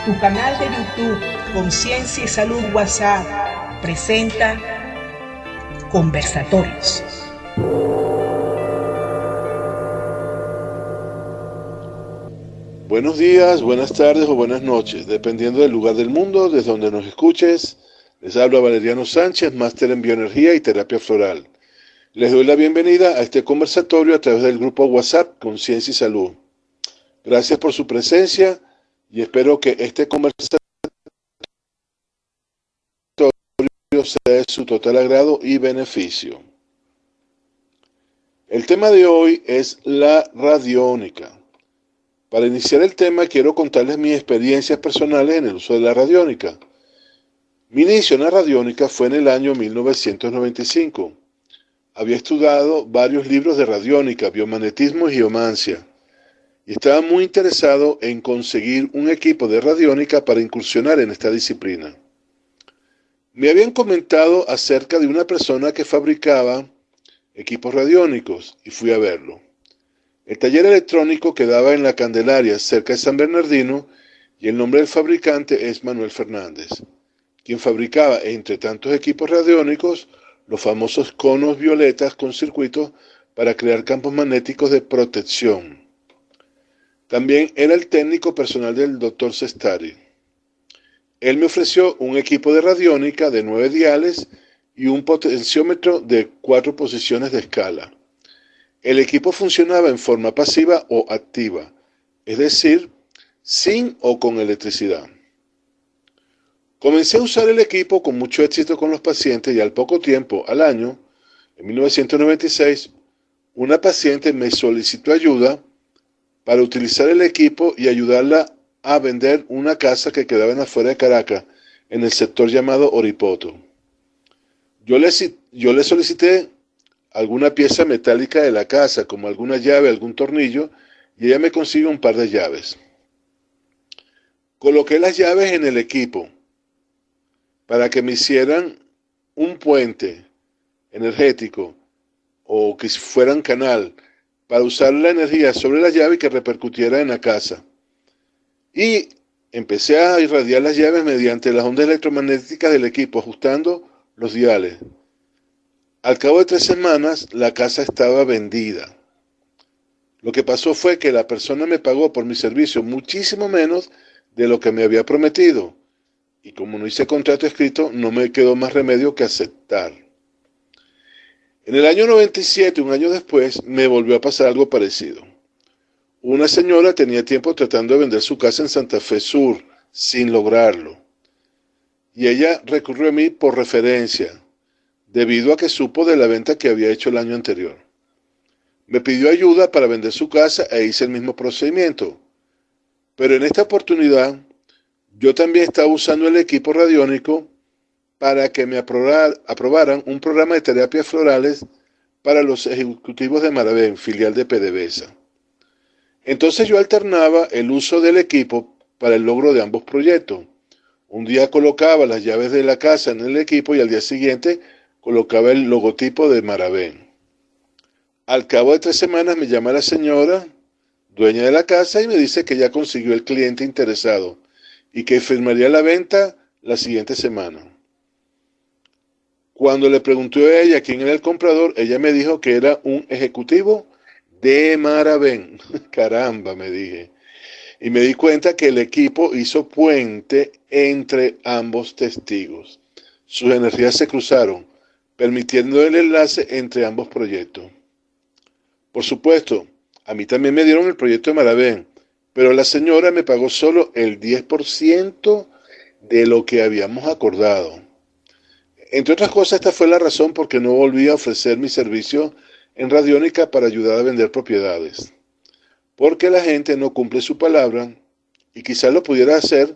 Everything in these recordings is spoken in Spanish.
Tu canal de YouTube Conciencia y Salud WhatsApp presenta Conversatorios. Buenos días, buenas tardes o buenas noches, dependiendo del lugar del mundo desde donde nos escuches. Les habla Valeriano Sánchez, máster en bioenergía y terapia floral. Les doy la bienvenida a este conversatorio a través del grupo WhatsApp Conciencia y Salud. Gracias por su presencia y espero que este conversatorio sea de su total agrado y beneficio. El tema de hoy es la radiónica. Para iniciar el tema quiero contarles mis experiencias personales en el uso de la radiónica. Mi inicio en la radiónica fue en el año 1995. Había estudiado varios libros de radiónica, biomagnetismo y geomancia, y estaba muy interesado en conseguir un equipo de radiónica para incursionar en esta disciplina. Me habían comentado acerca de una persona que fabricaba equipos radiónicos y fui a verlo. El taller electrónico quedaba en la Candelaria, cerca de San Bernardino, y el nombre del fabricante es Manuel Fernández, quien fabricaba, entre tantos equipos radiónicos, los famosos conos violetas con circuitos para crear campos magnéticos de protección. También era el técnico personal del Dr. Sestari. Él me ofreció un equipo de radiónica de 9 diales y un potenciómetro de 4 posiciones de escala. El equipo funcionaba en forma pasiva o activa, es decir, sin o con electricidad. Comencé a usar el equipo con mucho éxito con los pacientes y al poco tiempo, al año, en 1996, una paciente me solicitó ayuda para utilizar el equipo y ayudarla a vender una casa que quedaba en afuera de Caracas, en el sector llamado Oripoto. Yo le solicité alguna pieza metálica de la casa, como alguna llave, algún tornillo, y ella me consiguió un par de llaves. Coloqué las llaves en el equipo para que me hicieran un puente energético o que fueran canal para usar la energía sobre la llave y que repercutiera en la casa. Y empecé a irradiar las llaves mediante las ondas electromagnéticas del equipo, ajustando los diales. Al cabo de 3 semanas, la casa estaba vendida. Lo que pasó fue que la persona me pagó por mi servicio muchísimo menos de lo que me había prometido. Y como no hice contrato escrito, no me quedó más remedio que aceptar. En el año 97, un año después, me volvió a pasar algo parecido. Una señora tenía tiempo tratando de vender su casa en Santa Fe Sur, sin lograrlo. Y ella recurrió a mí por referencia, debido a que supo de la venta que había hecho el año anterior. Me pidió ayuda para vender su casa e hice el mismo procedimiento. Pero en esta oportunidad, yo también estaba usando el equipo radiónico para que me aprobaran un programa de terapias florales para los ejecutivos de Maravén, filial de PDVSA. Entonces yo alternaba el uso del equipo para el logro de ambos proyectos. Un día colocaba las llaves de la casa en el equipo y al día siguiente colocaba el logotipo de Maravén. Al cabo de 3 semanas me llama la señora, dueña de la casa, y me dice que ya consiguió el cliente interesado y que firmaría la venta la siguiente semana. Cuando le pregunté a ella quién era el comprador, ella me dijo que era un ejecutivo de Maravén. Caramba, me dije. Y me di cuenta que el equipo hizo puente entre ambos testigos. Sus energías se cruzaron, permitiendo el enlace entre ambos proyectos. Por supuesto, a mí también me dieron el proyecto de Maravén, pero la señora me pagó solo el 10% de lo que habíamos acordado. Entre otras cosas, esta fue la razón por que no volví a ofrecer mi servicio en radiónica para ayudar a vender propiedades. Porque la gente no cumple su palabra y quizás lo pudiera hacer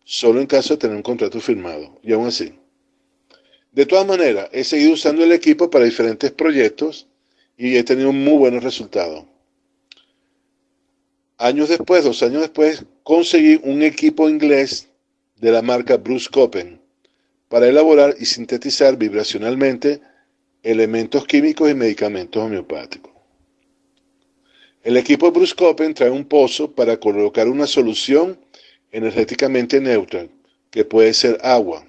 solo en caso de tener un contrato firmado, y aún así. De todas maneras, he seguido usando el equipo para diferentes proyectos y he tenido muy buenos resultados. 2 años después, conseguí un equipo inglés de la marca Bruce Copen para elaborar y sintetizar vibracionalmente elementos químicos y medicamentos homeopáticos. El equipo Bruce Copen trae un pozo para colocar una solución energéticamente neutra, que puede ser agua.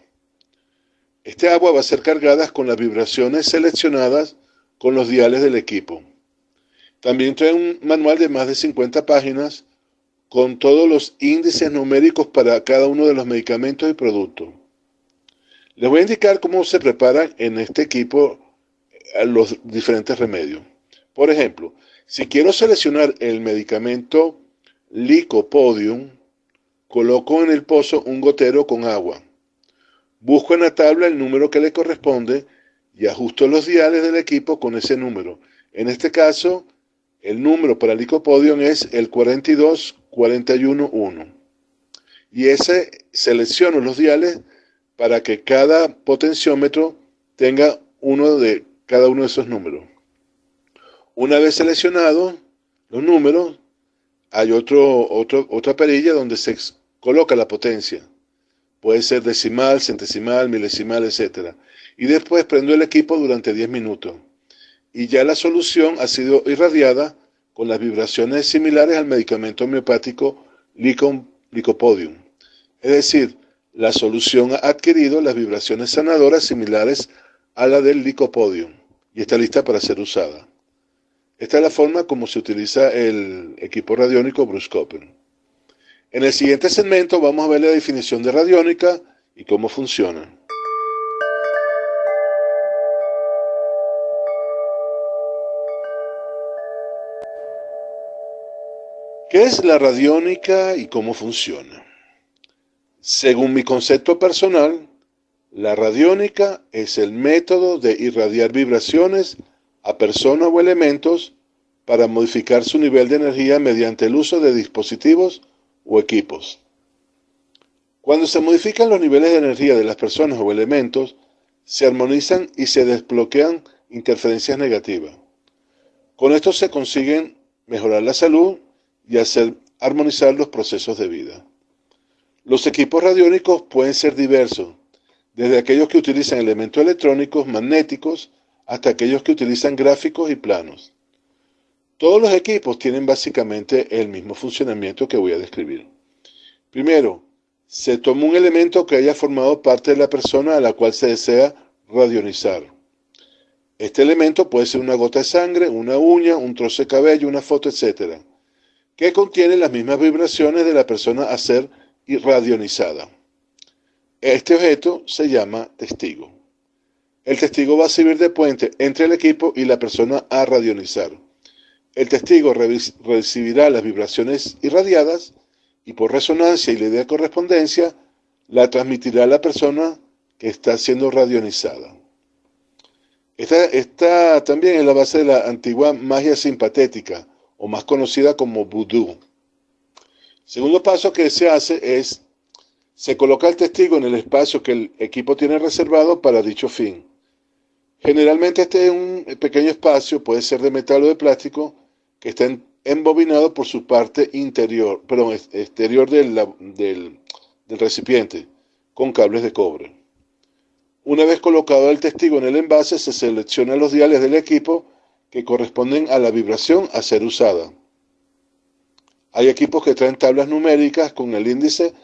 Este agua va a ser cargada con las vibraciones seleccionadas con los diales del equipo. También trae un manual de más de 50 páginas con todos los índices numéricos para cada uno de los medicamentos y productos. Les voy a indicar cómo se preparan en este equipo los diferentes remedios. Por ejemplo, si quiero seleccionar el medicamento Lycopodium, coloco en el pozo un gotero con agua. Busco en la tabla el número que le corresponde y ajusto los diales del equipo con ese número. En este caso, el número para Lycopodium es el 42411. Y selecciono los diales para que cada potenciómetro tenga uno de cada uno de esos números. Una vez seleccionados los números, hay otra perilla donde se coloca la potencia. Puede ser decimal, centesimal, milesimal, etc. Y después prendo el equipo durante 10 minutos. Y ya la solución ha sido irradiada con las vibraciones similares al medicamento homeopático Lycopodium. Es decir, la solución ha adquirido las vibraciones sanadoras similares a la del Lycopodium y está lista para ser usada. Esta es la forma como se utiliza el equipo radiónico Bruce Copper. En el siguiente segmento vamos a ver la definición de radiónica y cómo funciona. ¿Qué es la radiónica y cómo funciona? Según mi concepto personal, la radiónica es el método de irradiar vibraciones a personas o elementos para modificar su nivel de energía mediante el uso de dispositivos o equipos. Cuando se modifican los niveles de energía de las personas o elementos, se armonizan y se desbloquean interferencias negativas. Con esto se consiguen mejorar la salud y hacer armonizar los procesos de vida. Los equipos radiónicos pueden ser diversos, desde aquellos que utilizan elementos electrónicos, magnéticos, hasta aquellos que utilizan gráficos y planos. Todos los equipos tienen básicamente el mismo funcionamiento que voy a describir. Primero, se toma un elemento que haya formado parte de la persona a la cual se desea radionizar. Este elemento puede ser una gota de sangre, una uña, un trozo de cabello, una foto, etc., que contiene las mismas vibraciones de la persona a ser radionizada. Este objeto se llama testigo. El testigo va a servir de puente entre el equipo y la persona a radionizar. El testigo recibirá las vibraciones irradiadas y por resonancia y ley de correspondencia la transmitirá a la persona que está siendo radionizada. Esta también es la base de la antigua magia simpatética, o más conocida como vudú. Segundo paso que se hace es, se coloca el testigo en el espacio que el equipo tiene reservado para dicho fin. Generalmente este es un pequeño espacio, puede ser de metal o de plástico, que está embobinado por su parte exterior del recipiente, con cables de cobre. Una vez colocado el testigo en el envase, se seleccionan los diales del equipo que corresponden a la vibración a ser usada. Hay equipos que traen tablas numéricas con el índice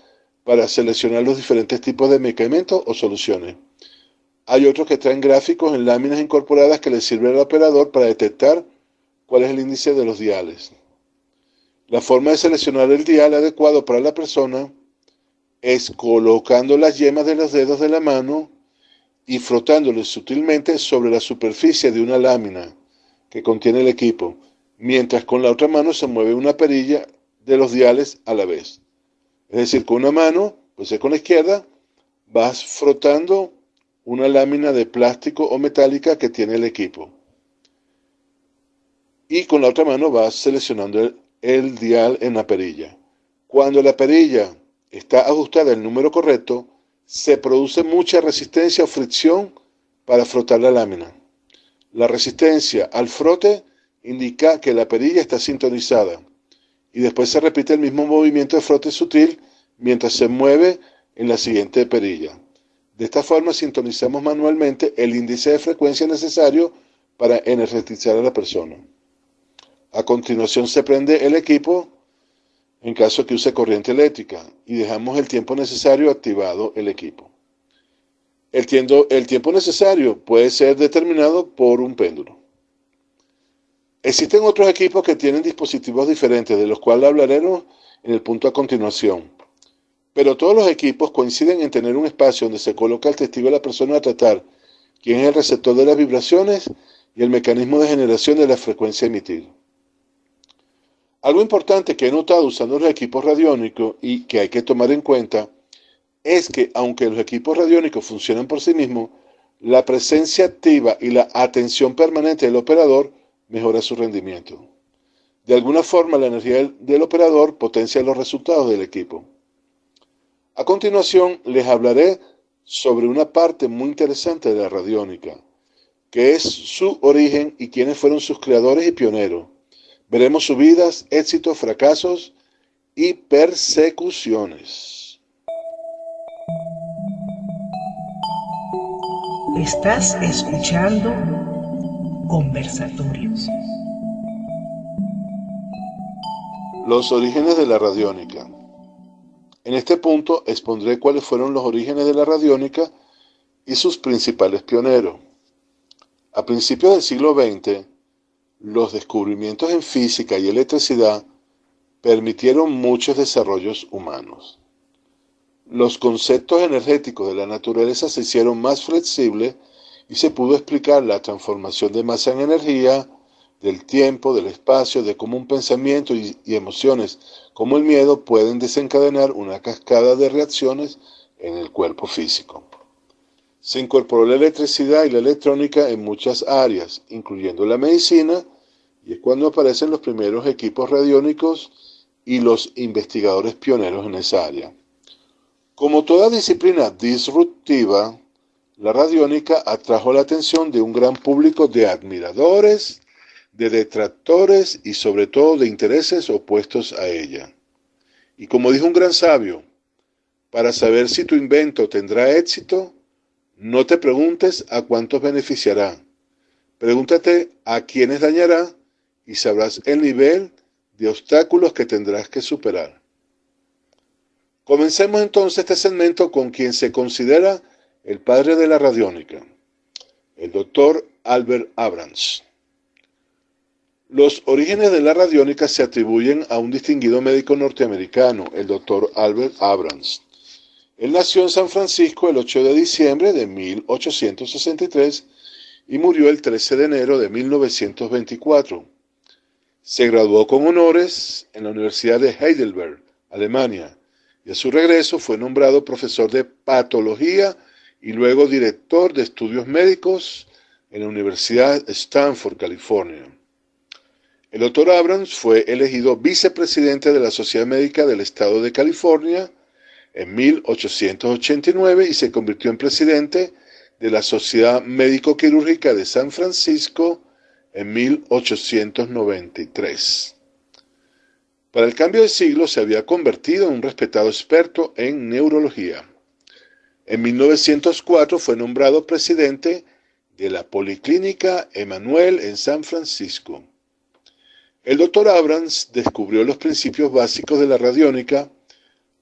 para seleccionar los diferentes tipos de medicamentos o soluciones. Hay otros que traen gráficos en láminas incorporadas que le sirven al operador para detectar cuál es el índice de los diales. La forma de seleccionar el dial adecuado para la persona es colocando las yemas de los dedos de la mano y frotándoles sutilmente sobre la superficie de una lámina que contiene el equipo, mientras con la otra mano se mueve una perilla de los diales a la vez. Es decir, con una mano, pues con la izquierda, vas frotando una lámina de plástico o metálica que tiene el equipo. Y con la otra mano vas seleccionando el dial en la perilla. Cuando la perilla está ajustada al número correcto, se produce mucha resistencia o fricción para frotar la lámina. La resistencia al frote indica que la perilla está sintonizada y después se repite el mismo movimiento de frote sutil mientras se mueve en la siguiente perilla. De esta forma sintonizamos manualmente el índice de frecuencia necesario para energetizar a la persona. A continuación se prende el equipo en caso que use corriente eléctrica, y dejamos el tiempo necesario activado el equipo. El tiempo necesario puede ser determinado por un péndulo. Existen otros equipos que tienen dispositivos diferentes, de los cuales hablaremos en el punto a continuación. Pero todos los equipos coinciden en tener un espacio donde se coloca el testigo de la persona a tratar, quien es el receptor de las vibraciones y el mecanismo de generación de la frecuencia a emitir. Algo importante que he notado usando los equipos radiónicos y que hay que tomar en cuenta es que aunque los equipos radiónicos funcionan por sí mismos, la presencia activa y la atención permanente del operador mejora su rendimiento. De alguna forma, la energía del operador potencia los resultados del equipo. A continuación, les hablaré sobre una parte muy interesante de la radiónica, que es su origen y quiénes fueron sus creadores y pioneros. Veremos sus vidas, éxitos, fracasos y persecuciones. Estás escuchando Conversatorios. Los orígenes de la radiónica. En este punto expondré cuáles fueron los orígenes de la radiónica y sus principales pioneros. A principios del siglo XX, los descubrimientos en física y electricidad permitieron muchos desarrollos humanos. Los conceptos energéticos de la naturaleza se hicieron más flexibles y se pudo explicar la transformación de masa en energía, del tiempo, del espacio, de cómo un pensamiento y emociones como el miedo pueden desencadenar una cascada de reacciones en el cuerpo físico. Se incorporó la electricidad y la electrónica en muchas áreas, incluyendo la medicina, y es cuando aparecen los primeros equipos radiónicos y los investigadores pioneros en esa área. Como toda disciplina disruptiva, la radiónica atrajo la atención de un gran público de admiradores, de detractores y sobre todo de intereses opuestos a ella. Y como dijo un gran sabio, para saber si tu invento tendrá éxito, no te preguntes a cuántos beneficiará, pregúntate a quiénes dañará y sabrás el nivel de obstáculos que tendrás que superar. Comencemos entonces este segmento con quien se considera el padre de la radiónica, el doctor Albert Abrams. Los orígenes de la radiónica se atribuyen a un distinguido médico norteamericano, el doctor Albert Abrams. Él nació en San Francisco el 8 de diciembre de 1863 y murió el 13 de enero de 1924. Se graduó con honores en la Universidad de Heidelberg, Alemania, y a su regreso fue nombrado profesor de patología y luego director de estudios médicos en la Universidad de Stanford, California. El doctor Abrams fue elegido vicepresidente de la Sociedad Médica del Estado de California en 1889 y se convirtió en presidente de la Sociedad Médico-Quirúrgica de San Francisco en 1893. Para el cambio de siglo se había convertido en un respetado experto en neurología. En 1904 fue nombrado presidente de la Policlínica Emanuel en San Francisco. El doctor Abrams descubrió los principios básicos de la radiónica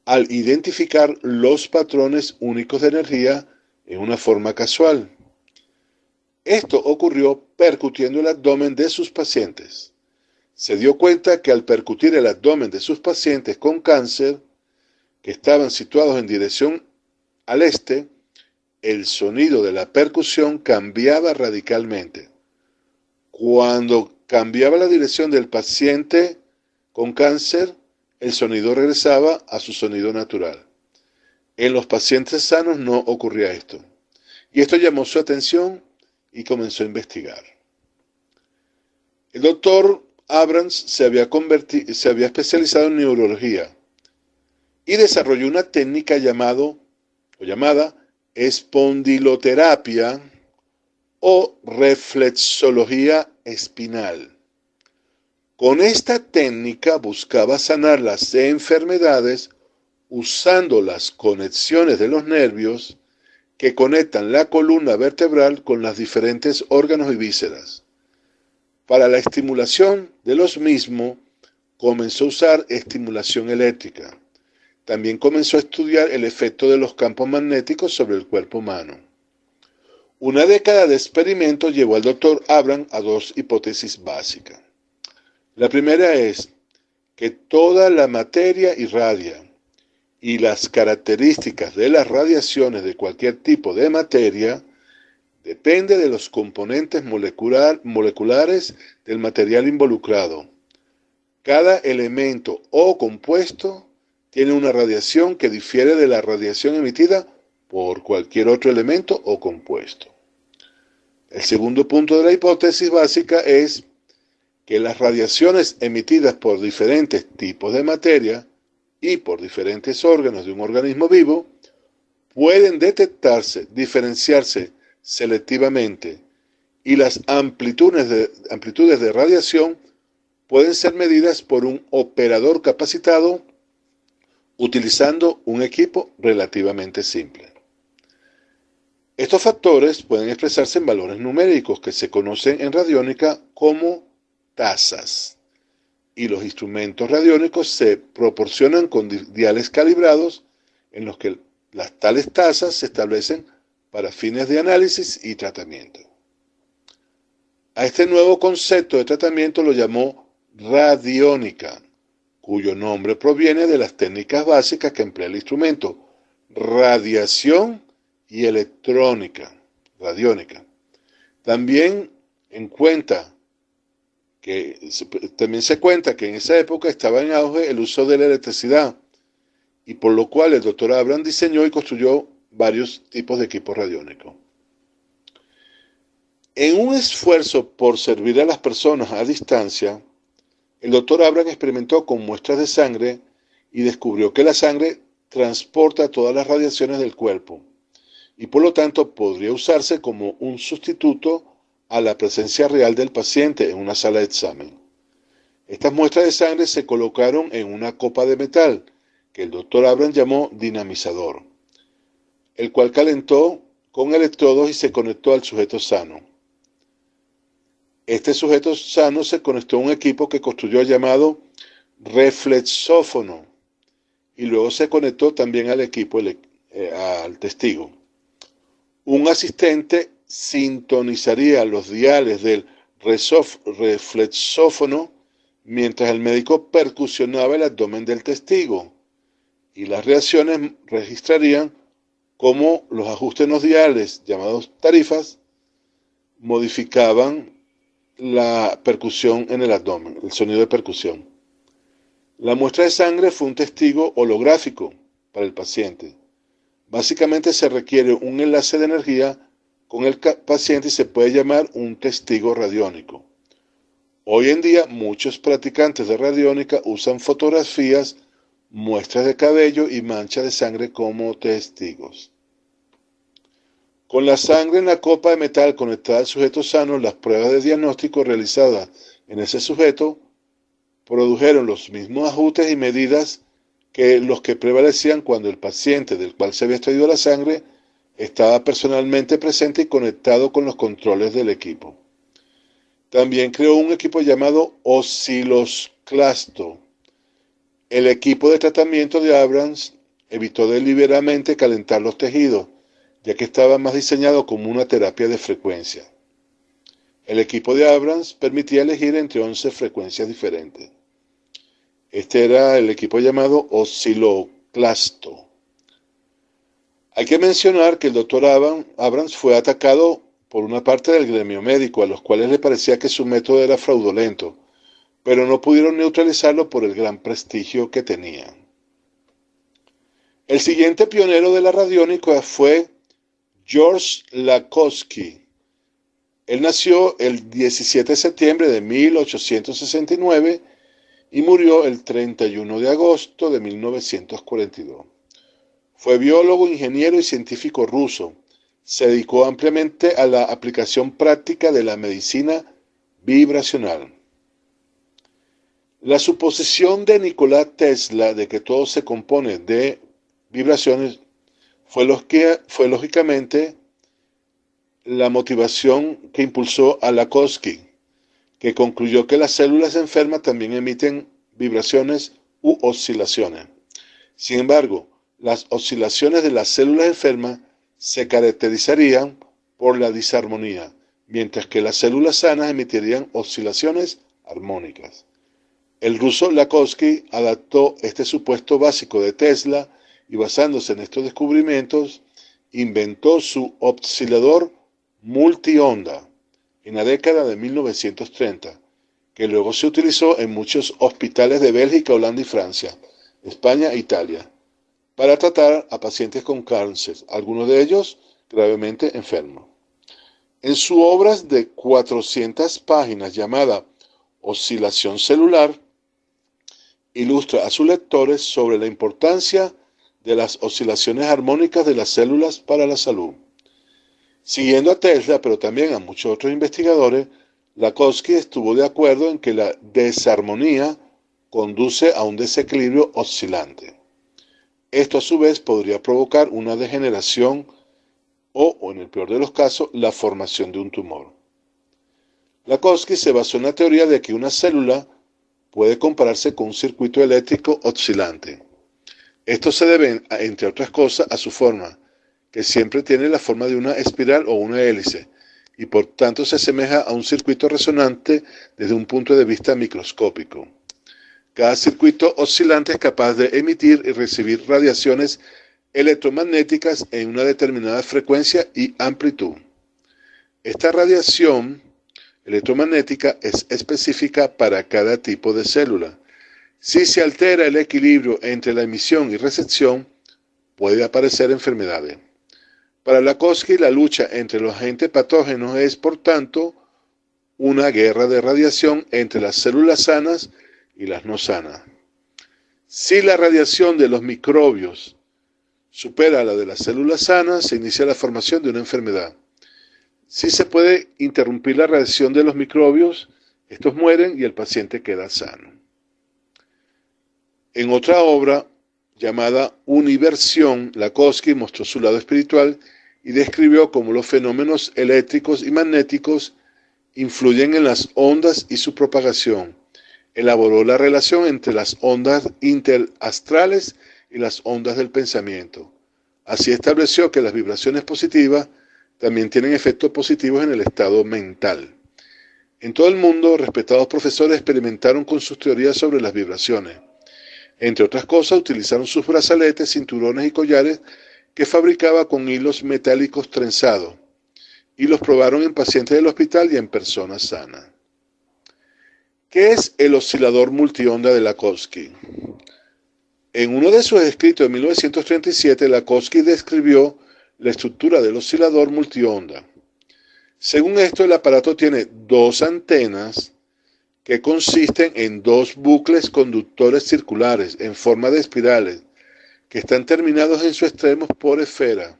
al identificar los patrones únicos de energía en una forma casual. Esto ocurrió percutiendo el abdomen de sus pacientes. Se dio cuenta que al percutir el abdomen de sus pacientes con cáncer, que estaban situados en dirección al este, el sonido de la percusión cambiaba radicalmente. Cuando cambiaba la dirección del paciente con cáncer, el sonido regresaba a su sonido natural. En los pacientes sanos no ocurría esto. Y esto llamó su atención y comenzó a investigar. El doctor Abrams se había especializado en neurología y desarrolló una técnica llamada espondiloterapia o reflexología espinal. Con esta técnica buscaba sanar las enfermedades usando las conexiones de los nervios que conectan la columna vertebral con los diferentes órganos y vísceras. Para la estimulación de los mismos, comenzó a usar estimulación eléctrica. También comenzó a estudiar el efecto de los campos magnéticos sobre el cuerpo humano. Una década de experimentos llevó al Dr. Abrams a dos hipótesis básicas. La primera es que toda la materia irradia y las características de las radiaciones de cualquier tipo de materia depende de los componentes moleculares del material involucrado. Cada elemento o compuesto tiene una radiación que difiere de la radiación emitida por cualquier otro elemento o compuesto. El segundo punto de la hipótesis básica es que las radiaciones emitidas por diferentes tipos de materia y por diferentes órganos de un organismo vivo pueden detectarse, diferenciarse selectivamente, y las amplitudes de radiación pueden ser medidas por un operador capacitado utilizando un equipo relativamente simple. Estos factores pueden expresarse en valores numéricos que se conocen en radiónica como tasas, y los instrumentos radiónicos se proporcionan con diales calibrados en los que las tales tasas se establecen para fines de análisis y tratamiento. A este nuevo concepto de tratamiento lo llamó radiónica, cuyo nombre proviene de las técnicas básicas que emplea el instrumento: radiación y electrónica, radiónica. También se cuenta que en esa época estaba en auge el uso de la electricidad, y por lo cual el Dr. Abrams diseñó y construyó varios tipos de equipos radiónicos. En un esfuerzo por servir a las personas a distancia, el Dr. Abrams experimentó con muestras de sangre y descubrió que la sangre transporta todas las radiaciones del cuerpo y por lo tanto podría usarse como un sustituto a la presencia real del paciente en una sala de examen. Estas muestras de sangre se colocaron en una copa de metal que el Dr. Abrams llamó dinamizador, el cual calentó con electrodos y se conectó al sujeto sano. Este sujeto sano se conectó a un equipo que construyó llamado reflexófono y luego se conectó también al equipo, al testigo. Un asistente sintonizaría los diales del reflexófono mientras el médico percusionaba el abdomen del testigo, y las reacciones registrarían cómo los ajustes en los diales, llamados tarifas, modificaban la percusión en el abdomen, el sonido de percusión. La muestra de sangre fue un testigo holográfico para el paciente. Básicamente se requiere un enlace de energía con el paciente y se puede llamar un testigo radiónico. Hoy en día muchos practicantes de radiónica usan fotografías, muestras de cabello y manchas de sangre como testigos. Con la sangre en la copa de metal conectada al sujeto sano, las pruebas de diagnóstico realizadas en ese sujeto produjeron los mismos ajustes y medidas que los que prevalecían cuando el paciente del cual se había extraído la sangre estaba personalmente presente y conectado con los controles del equipo. También creó un equipo llamado oscilosclasto. El equipo de tratamiento de Abrams evitó deliberadamente calentar los tejidos, ya que estaba más diseñado como una terapia de frecuencia. El equipo de Abrams permitía elegir entre 11 frecuencias diferentes. Este era el equipo llamado osciloclasto. Hay que mencionar que el Dr. Abrams fue atacado por una parte del gremio médico, a los cuales le parecía que su método era fraudulento, pero no pudieron neutralizarlo por el gran prestigio que tenía. El siguiente pionero de la radiónica fue George Lakhovsky. Él nació el 17 de septiembre de 1869 y murió el 31 de agosto de 1942. Fue biólogo, ingeniero y científico ruso. Se dedicó ampliamente a la aplicación práctica de la medicina vibracional. La suposición de Nikola Tesla de que todo se compone de vibraciones fue lógicamente la motivación que impulsó a Lakhovsky, que concluyó que las células enfermas también emiten vibraciones u oscilaciones. Sin embargo, las oscilaciones de las células enfermas se caracterizarían por la disarmonía, mientras que las células sanas emitirían oscilaciones armónicas. El ruso Lakhovsky adaptó este supuesto básico de Tesla y basándose en estos descubrimientos, inventó su oscilador multionda en la década de 1930, que luego se utilizó en muchos hospitales de Bélgica, Holanda y Francia, España e Italia, para tratar a pacientes con cáncer, algunos de ellos gravemente enfermos. En su obra de 400 páginas llamada Oscilación celular, ilustra a sus lectores sobre la importancia de las oscilaciones armónicas de las células para la salud. Siguiendo a Tesla, pero también a muchos otros investigadores, Lakhovsky estuvo de acuerdo en que la desarmonía conduce a un desequilibrio oscilante. Esto a su vez podría provocar una degeneración o, en el peor de los casos, la formación de un tumor. Lakhovsky se basó en la teoría de que una célula puede compararse con un circuito eléctrico oscilante. Esto se debe, entre otras cosas, a su forma, que siempre tiene la forma de una espiral o una hélice, y por tanto se asemeja a un circuito resonante desde un punto de vista microscópico. Cada circuito oscilante es capaz de emitir y recibir radiaciones electromagnéticas en una determinada frecuencia y amplitud. Esta radiación electromagnética es específica para cada tipo de célula. Si se altera el equilibrio entre la emisión y recepción, puede aparecer enfermedades. Para Lakhovsky, la lucha entre los agentes patógenos es, por tanto, una guerra de radiación entre las células sanas y las no sanas. Si la radiación de los microbios supera la de las células sanas, se inicia la formación de una enfermedad. Si se puede interrumpir la radiación de los microbios, estos mueren y el paciente queda sano. En otra obra llamada Universión, Lakhovsky mostró su lado espiritual y describió cómo los fenómenos eléctricos y magnéticos influyen en las ondas y su propagación. Elaboró la relación entre las ondas interastrales y las ondas del pensamiento. Así estableció que las vibraciones positivas también tienen efectos positivos en el estado mental. En todo el mundo, respetados profesores experimentaron con sus teorías sobre las vibraciones. Entre otras cosas, utilizaron sus brazaletes, cinturones y collares que fabricaba con hilos metálicos trenzados y los probaron en pacientes del hospital y en personas sanas. ¿Qué es el oscilador multionda de Lakhovsky? En uno de sus escritos de 1937, Lakhovsky describió la estructura del oscilador multionda. Según esto, el aparato tiene dos antenas que consisten en dos bucles conductores circulares en forma de espirales que están terminados en sus extremos por esfera.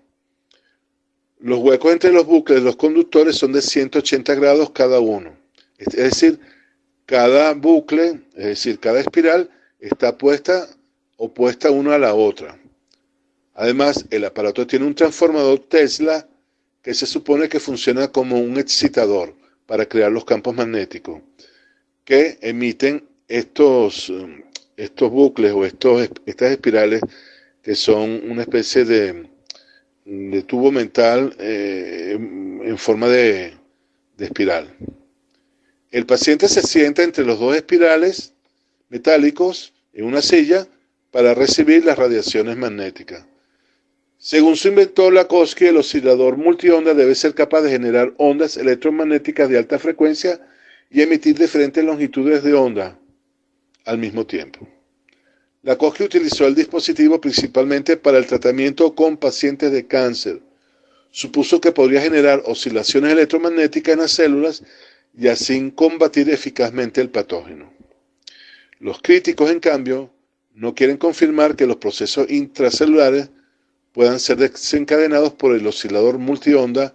Los huecos entre los bucles de los conductores son de 180 grados cada uno. Es decir, cada bucle, es decir, cada espiral está opuesta una a la otra. Además, el aparato tiene un transformador Tesla que se supone que funciona como un excitador para crear los campos magnéticos que emiten estos bucles o estas espirales que son una especie de tubo mental en forma de espiral. El paciente se sienta entre los dos espirales metálicos en una silla para recibir las radiaciones magnéticas. Según su inventor Lakhovsky, el oscilador multionda debe ser capaz de generar ondas electromagnéticas de alta frecuencia y emitir diferentes longitudes de onda al mismo tiempo. Lakhovsky utilizó el dispositivo principalmente para el tratamiento con pacientes de cáncer. Supuso que podría generar oscilaciones electromagnéticas en las células y así combatir eficazmente el patógeno. Los críticos, en cambio, no quieren confirmar que los procesos intracelulares puedan ser desencadenados por el oscilador multionda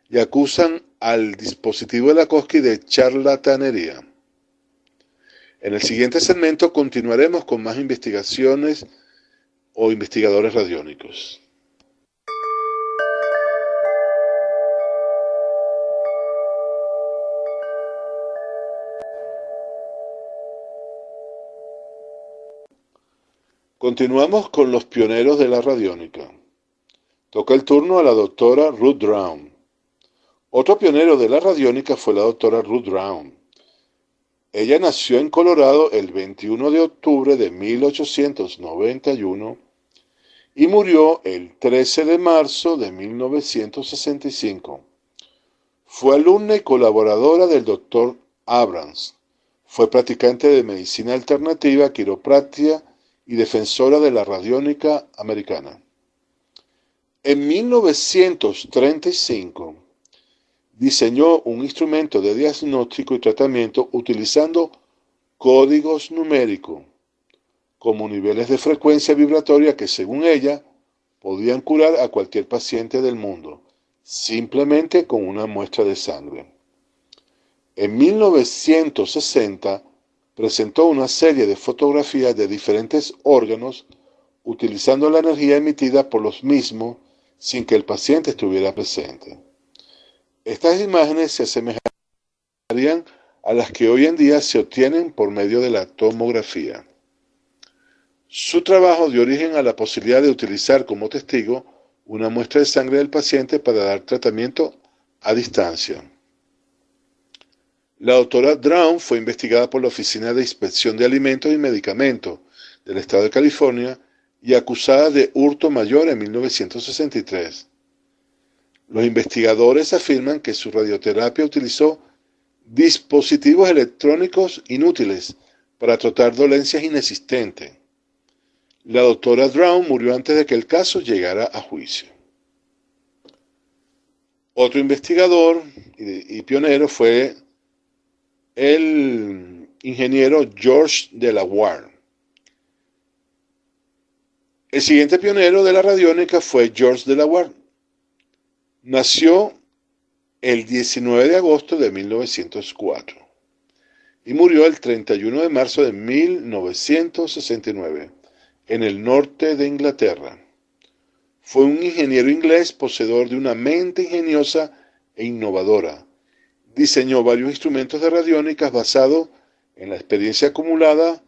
y acusan al dispositivo de Lakhovsky de charlatanería. En el siguiente segmento continuaremos con más investigaciones o investigadores radiónicos. Continuamos con los pioneros de la radiónica. Toca el turno a la doctora Ruth Brown. Otro pionero de la radiónica fue la doctora Ruth Brown. Ella nació en Colorado el 21 de octubre de 1891 y murió el 13 de marzo de 1965. Fue alumna y colaboradora del doctor Abrams. Fue practicante de medicina alternativa, quiropráctica y defensora de la radiónica americana. En 1935 diseñó un instrumento de diagnóstico y tratamiento utilizando códigos numéricos como niveles de frecuencia vibratoria que, según ella, podían curar a cualquier paciente del mundo, simplemente con una muestra de sangre. En 1960 presentó una serie de fotografías de diferentes órganos utilizando la energía emitida por los mismos sin que el paciente estuviera presente. Estas imágenes se asemejarían a las que hoy en día se obtienen por medio de la tomografía. Su trabajo dio origen a la posibilidad de utilizar como testigo una muestra de sangre del paciente para dar tratamiento a distancia. La doctora Brown fue investigada por la Oficina de Inspección de Alimentos y Medicamentos del Estado de California y acusada de hurto mayor en 1963. Los investigadores afirman que su radioterapia utilizó dispositivos electrónicos inútiles para tratar dolencias inexistentes. La doctora Brown murió antes de que el caso llegara a juicio. Otro investigador y pionero fue el ingeniero George Delaware. El siguiente pionero de la radiónica fue George Delaware. Nació el 19 de agosto de 1904 y murió el 31 de marzo de 1969 en el norte de Inglaterra. Fue un ingeniero inglés poseedor de una mente ingeniosa e innovadora. Diseñó varios instrumentos de radiónica basados en la experiencia acumulada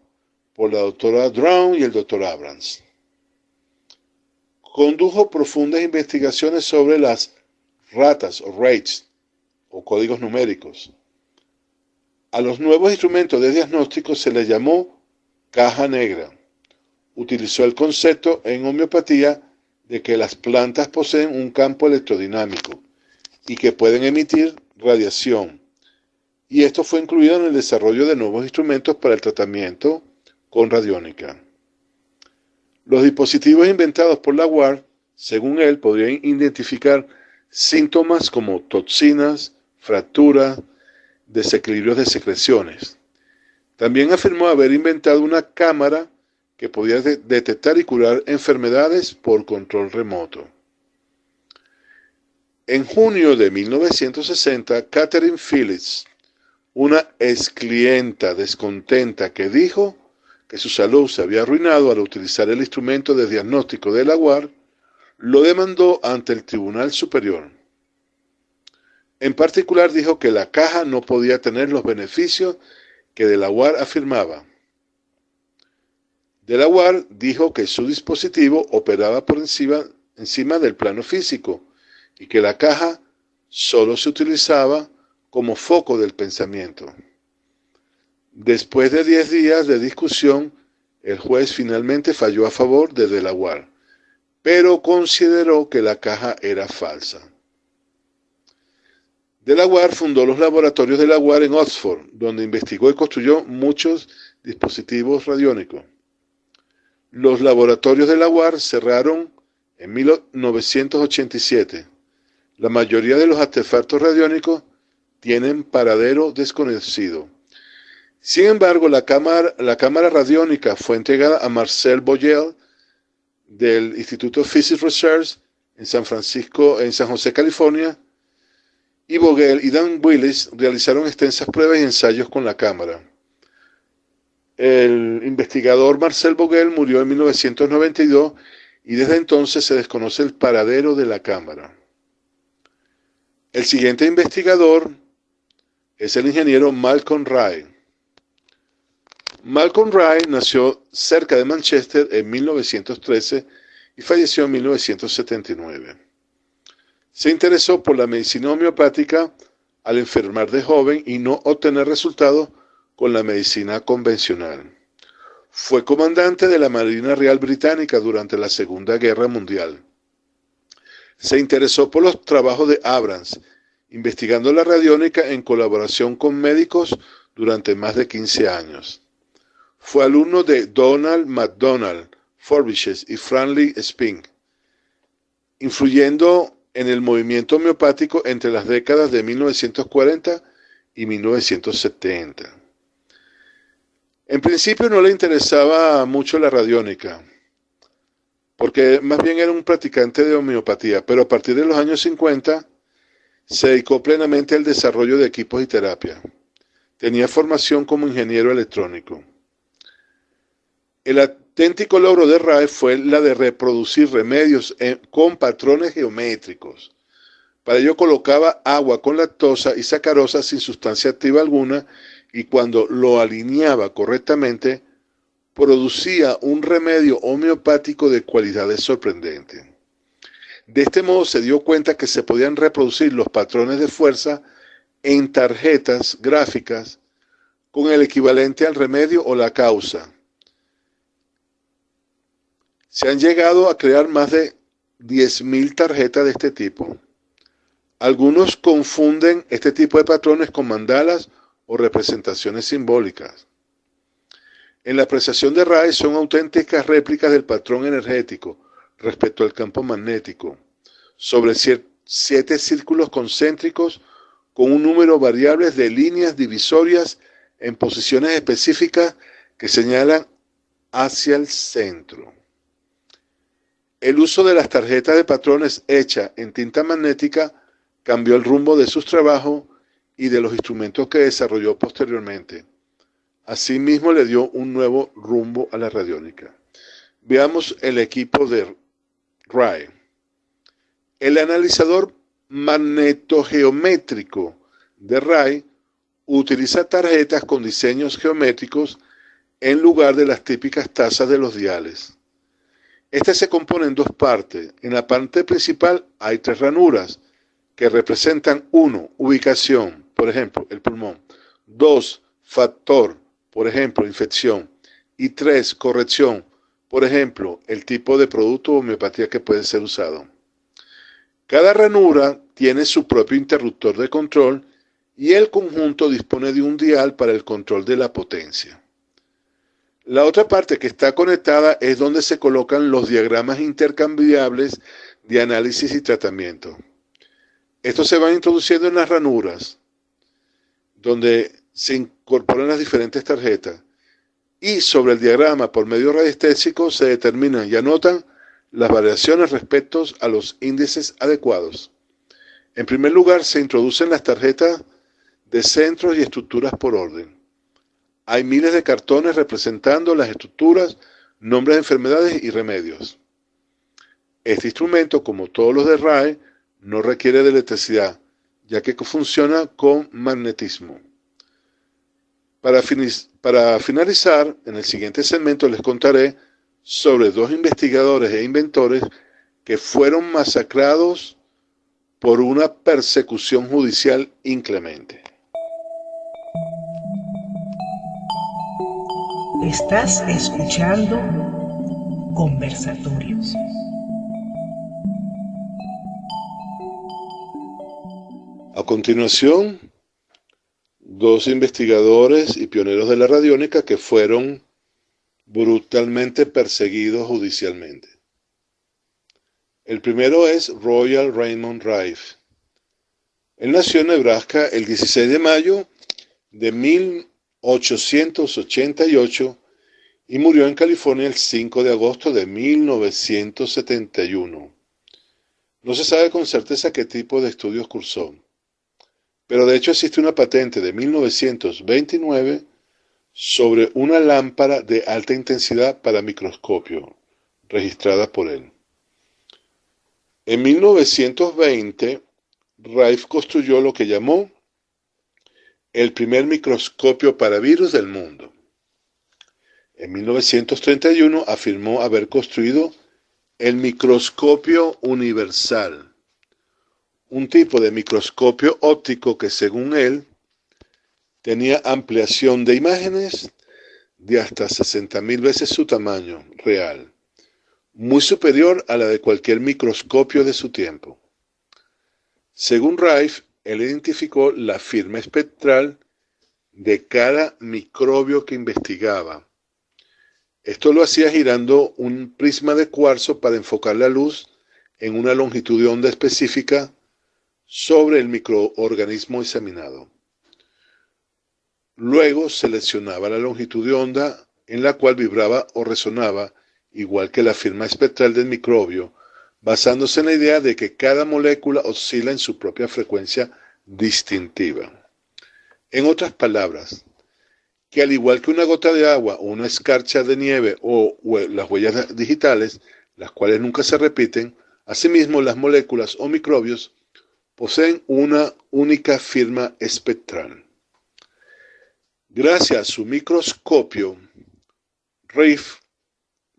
por la doctora Brown y el doctor Abrams. Condujo profundas investigaciones sobre las ratas o rates o códigos numéricos. A los nuevos instrumentos de diagnóstico se les llamó caja negra. Utilizó el concepto en homeopatía de que las plantas poseen un campo electrodinámico y que pueden emitir radiación, y esto fue incluido en el desarrollo de nuevos instrumentos para el tratamiento con radiónica. Los dispositivos inventados por Delaware, según él, podrían identificar síntomas como toxinas, fracturas, desequilibrios de secreciones. También afirmó haber inventado una cámara que podía detectar y curar enfermedades por control remoto. En junio de 1960, Catherine Phillips, una ex clienta descontenta que dijo que su salud se había arruinado al utilizar el instrumento de diagnóstico de Delaware, lo demandó ante el Tribunal Superior. En particular dijo que la caja no podía tener los beneficios que Delaware afirmaba. Delaware dijo que su dispositivo operaba por encima del plano físico y que la caja solo se utilizaba como foco del pensamiento. Después de 10 días de discusión, el juez finalmente falló a favor de Delaware, pero consideró que la caja era falsa. Delaware fundó los laboratorios Delaware en Oxford, donde investigó y construyó muchos dispositivos radiónicos. Los laboratorios Delaware cerraron en 1987. La mayoría de los artefactos radiónicos tienen paradero desconocido. Sin embargo, la cámara radiónica fue entregada a Marcel Boyel del Instituto Physics Research en San José, California, y Vogel y Dan Willis realizaron extensas pruebas y ensayos con la cámara. El investigador Marcel Vogel murió en 1992 y desde entonces se desconoce el paradero de la cámara. El siguiente investigador es el ingeniero Malcolm Wright. Malcolm Rye nació cerca de Manchester en 1913 y falleció en 1979. Se interesó por la medicina homeopática al enfermar de joven y no obtener resultados con la medicina convencional. Fue comandante de la Marina Real Británica durante la Segunda Guerra Mundial. Se interesó por los trabajos de Abrams, investigando la radiónica en colaboración con médicos durante más de 15 años. Fue alumno de Donald MacDonald, Forbes y Franklin Spink, influyendo en el movimiento homeopático entre las décadas de 1940 y 1970. En principio no le interesaba mucho la radiónica, porque más bien era un practicante de homeopatía, pero a partir de los años 50 se dedicó plenamente al desarrollo de equipos y terapia. Tenía formación como ingeniero electrónico. El auténtico logro de Rye fue la de reproducir remedios con patrones geométricos. Para ello colocaba agua con lactosa y sacarosa sin sustancia activa alguna, y cuando lo alineaba correctamente, producía un remedio homeopático de cualidades sorprendentes. De este modo se dio cuenta que se podían reproducir los patrones de fuerza en tarjetas gráficas con el equivalente al remedio o la causa. Se han llegado a crear más de 10.000 tarjetas de este tipo. Algunos confunden este tipo de patrones con mandalas o representaciones simbólicas. En la apreciación de Rye son auténticas réplicas del patrón energético respecto al campo magnético, sobre 7 círculos concéntricos con un número variable de líneas divisorias en posiciones específicas que señalan hacia el centro. El uso de las tarjetas de patrones hechas en tinta magnética cambió el rumbo de sus trabajos y de los instrumentos que desarrolló posteriormente. Asimismo le dio un nuevo rumbo a la radiónica. Veamos el equipo de Rye. El analizador magnetogeométrico de Rye utiliza tarjetas con diseños geométricos en lugar de las típicas tazas de los diales. Este se compone en 2 partes. En la parte principal hay 3 ranuras que representan 1. Ubicación, por ejemplo, el pulmón. 2. Factor, por ejemplo, infección. Y 3. Corrección, por ejemplo, el tipo de producto o homeopatía que puede ser usado. Cada ranura tiene su propio interruptor de control y el conjunto dispone de un dial para el control de la potencia. La otra parte que está conectada es donde se colocan los diagramas intercambiables de análisis y tratamiento. Estos se van introduciendo en las ranuras, donde se incorporan las diferentes tarjetas, y sobre el diagrama por medio radiestésico se determinan y anotan las variaciones respecto a los índices adecuados. En primer lugar, se introducen las tarjetas de centros y estructuras por orden. Hay miles de cartones representando las estructuras, nombres de enfermedades y remedios. Este instrumento, como todos los de Rye, no requiere de electricidad, ya que funciona con magnetismo. Para finalizar, en el siguiente segmento les contaré sobre 2 investigadores e inventores que fueron masacrados por una persecución judicial inclemente. Estás escuchando Conversatorios. A continuación, 2 investigadores y pioneros de la radiónica que fueron brutalmente perseguidos judicialmente. El primero es Royal Raymond Rye. Él nació en Nebraska el 16 de mayo de 1888 y murió en California el 5 de agosto de 1971. No se sabe con certeza qué tipo de estudios cursó, pero de hecho existe una patente de 1929 sobre una lámpara de alta intensidad para microscopio, registrada por él. En 1920, Rye construyó lo que llamó el primer microscopio para virus del mundo. En 1931 afirmó haber construido el microscopio universal, un tipo de microscopio óptico que, según él, tenía ampliación de imágenes de hasta 60.000 veces su tamaño real, muy superior a la de cualquier microscopio de su tiempo. Según Rife, él identificó la firma espectral de cada microbio que investigaba. Esto lo hacía girando un prisma de cuarzo para enfocar la luz en una longitud de onda específica sobre el microorganismo examinado. Luego seleccionaba la longitud de onda en la cual vibraba o resonaba, igual que la firma espectral del microbio, basándose en la idea de que cada molécula oscila en su propia frecuencia distintiva. En otras palabras, que al igual que una gota de agua o una escarcha de nieve o las huellas digitales, las cuales nunca se repiten, asimismo las moléculas o microbios poseen una única firma espectral. Gracias a su microscopio, Rife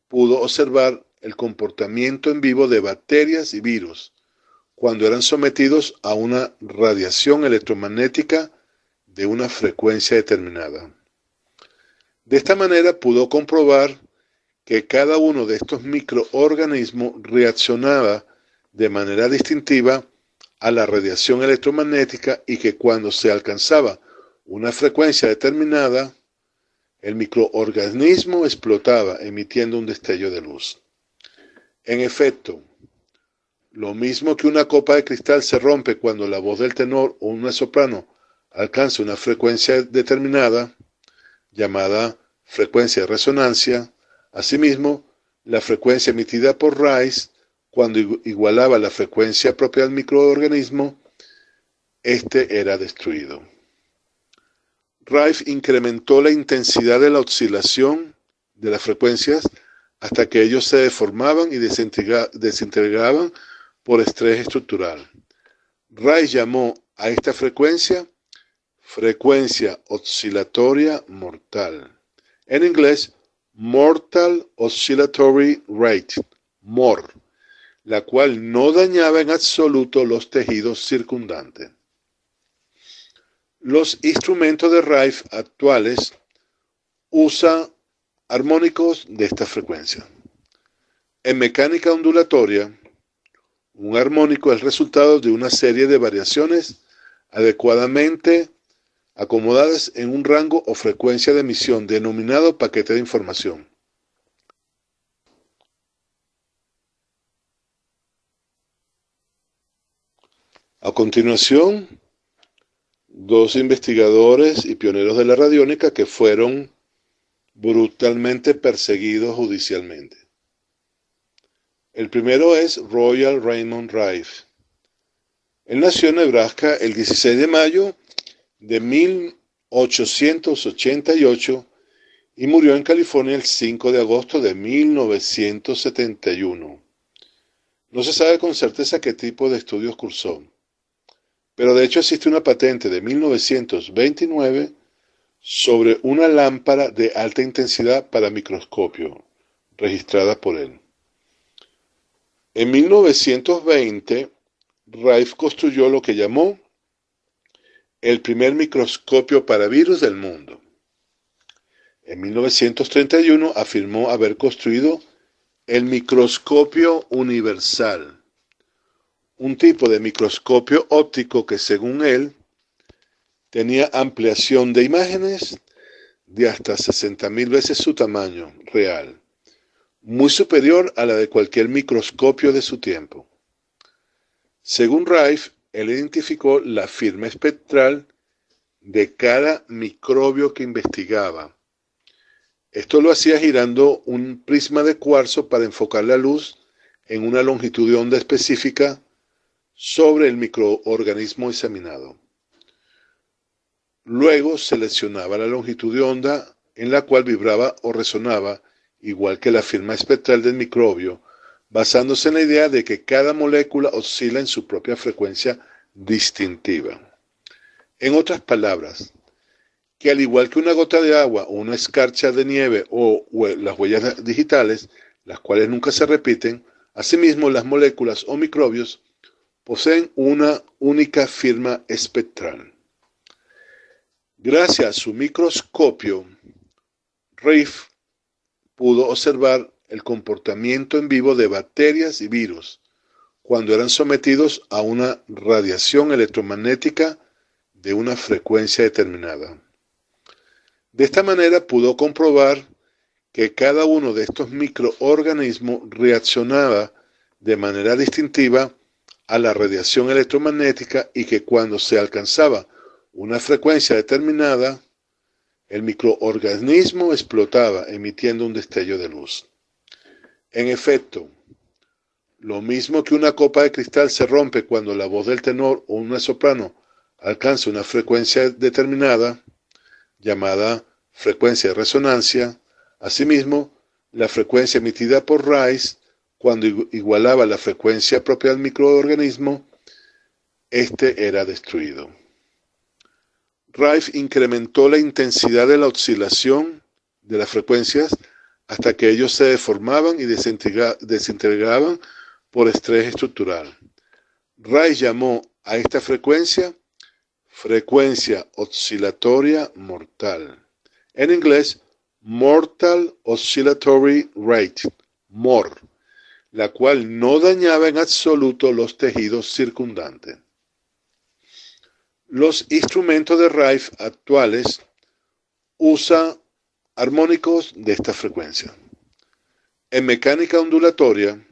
pudo observar el comportamiento en vivo de bacterias y virus cuando eran sometidos a una radiación electromagnética de una frecuencia determinada. De esta manera pudo comprobar que cada uno de estos microorganismos reaccionaba de manera distintiva a la radiación electromagnética y que cuando se alcanzaba una frecuencia determinada, el microorganismo explotaba emitiendo un destello de luz. En efecto, lo mismo que una copa de cristal se rompe cuando la voz del tenor o una soprano alcanza una frecuencia determinada, llamada frecuencia de resonancia, asimismo, la frecuencia emitida por Rife, cuando igualaba la frecuencia propia del microorganismo, este era destruido. Rife incrementó la intensidad de la oscilación de las frecuencias hasta que ellos se deformaban y desintegraban por estrés estructural. Rife llamó a esta frecuencia oscilatoria mortal. En inglés, Mortal Oscillatory Rate, MOR, la cual no dañaba en absoluto los tejidos circundantes. Los instrumentos de Rife actuales usan armónicos de esta frecuencia. En mecánica ondulatoria, un armónico es el resultado de una serie de variaciones adecuadamente acomodadas en un rango o frecuencia de emisión denominado paquete de información. A continuación, dos investigadores y pioneros de la radiónica que fueron brutalmente perseguidos judicialmente. El primero es Royal Raymond Rife. Él nació en Nebraska el 16 de mayo de 1888 y murió en California el 5 de agosto de 1971. No se sabe con certeza qué tipo de estudios cursó, pero de hecho existe una patente de 1929 sobre una lámpara de alta intensidad para microscopio, registrada por él. En 1920, Rife construyó lo que llamó el primer microscopio para virus del mundo. En 1931 afirmó haber construido el microscopio universal, un tipo de microscopio óptico que, según él, tenía ampliación de imágenes de hasta 60.000 veces su tamaño real, muy superior a la de cualquier microscopio de su tiempo. Según Rife, él identificó la firma espectral de cada microbio que investigaba. Esto lo hacía girando un prisma de cuarzo para enfocar la luz en una longitud de onda específica sobre el microorganismo examinado. Luego seleccionaba la longitud de onda en la cual vibraba o resonaba, igual que la firma espectral del microbio, basándose en la idea de que cada molécula oscila en su propia frecuencia distintiva. En otras palabras, que al igual que una gota de agua o una escarcha de nieve o las huellas digitales, las cuales nunca se repiten, asimismo las moléculas o microbios poseen una única firma espectral. Gracias a su microscopio, Rife pudo observar el comportamiento en vivo de bacterias y virus cuando eran sometidos a una radiación electromagnética de una frecuencia determinada. De esta manera pudo comprobar que cada uno de estos microorganismos reaccionaba de manera distintiva a la radiación electromagnética y que cuando se alcanzaba una frecuencia determinada, el microorganismo explotaba emitiendo un destello de luz. En efecto, lo mismo que una copa de cristal se rompe cuando la voz del tenor o una soprano alcanza una frecuencia determinada, llamada frecuencia de resonancia, asimismo, la frecuencia emitida por Rife, cuando igualaba la frecuencia propia del microorganismo, este era destruido. Rife incrementó la intensidad de la oscilación de las frecuencias hasta que ellos se deformaban y desintegraban por estrés estructural. Rife llamó a esta frecuencia oscilatoria mortal. En inglés, Mortal Oscillatory Rate, MOR, la cual no dañaba en absoluto los tejidos circundantes. Los instrumentos de Rife actuales usan armónicos de esta frecuencia. En mecánica ondulatoria,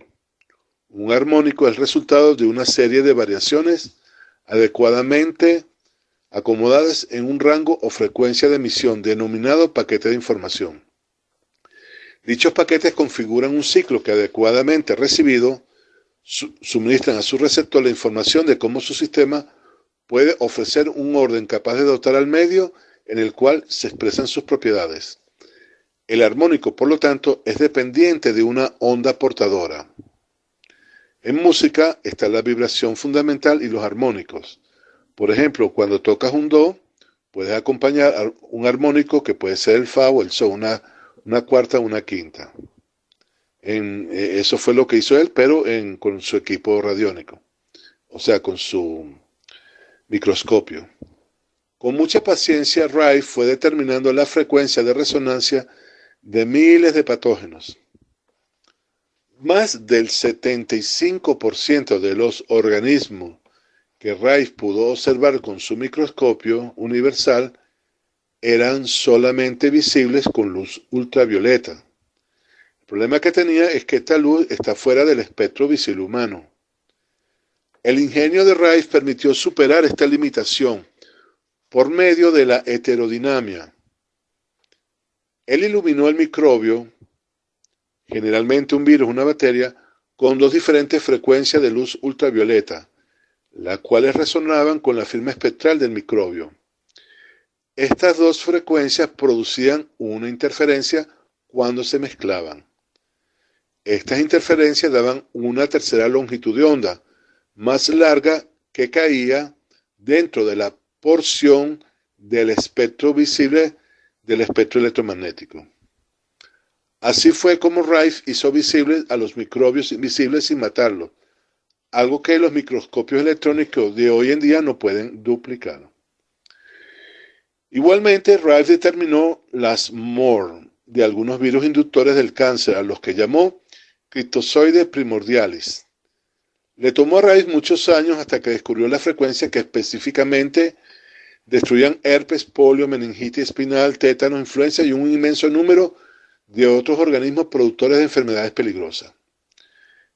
un armónico es el resultado de una serie de variaciones adecuadamente acomodadas en un rango o frecuencia de emisión denominado paquete de información. Dichos paquetes configuran un ciclo que adecuadamente recibido suministran a su receptor la información de cómo su sistema puede ofrecer un orden capaz de dotar al medio en el cual se expresan sus propiedades. El armónico, por lo tanto, es dependiente de una onda portadora. En música está la vibración fundamental y los armónicos. Por ejemplo, cuando tocas un do, puedes acompañar a un armónico que puede ser el fa o el sol, una cuarta o una quinta. Eso fue lo que hizo él, pero con su equipo radiónico, o sea, con su microscopio. Con mucha paciencia, Rife fue determinando la frecuencia de resonancia de miles de patógenos. Más del 75% de los organismos que Rife pudo observar con su microscopio universal eran solamente visibles con luz ultravioleta. El problema que tenía es que esta luz está fuera del espectro visible humano. El ingenio de Rife permitió superar esta limitación por medio de la heterodinamia. Él iluminó el microbio, generalmente un virus o una bacteria, con dos diferentes frecuencias de luz ultravioleta, las cuales resonaban con la firma espectral del microbio. Estas dos frecuencias producían una interferencia cuando se mezclaban. Estas interferencias daban una tercera longitud de onda, más larga, que caía dentro de la porción del espectro visible del espectro electromagnético. Así fue como Rife hizo visibles a los microbios invisibles sin matarlos, algo que los microscopios electrónicos de hoy en día no pueden duplicar. Igualmente, Rife determinó las MOR de algunos virus inductores del cáncer, a los que llamó Cryptozoides primordiales. Le tomó a Rife muchos años hasta que descubrió la frecuencia que específicamente destruían herpes, polio, meningitis espinal, tétano, influenza y un inmenso número de otros organismos productores de enfermedades peligrosas.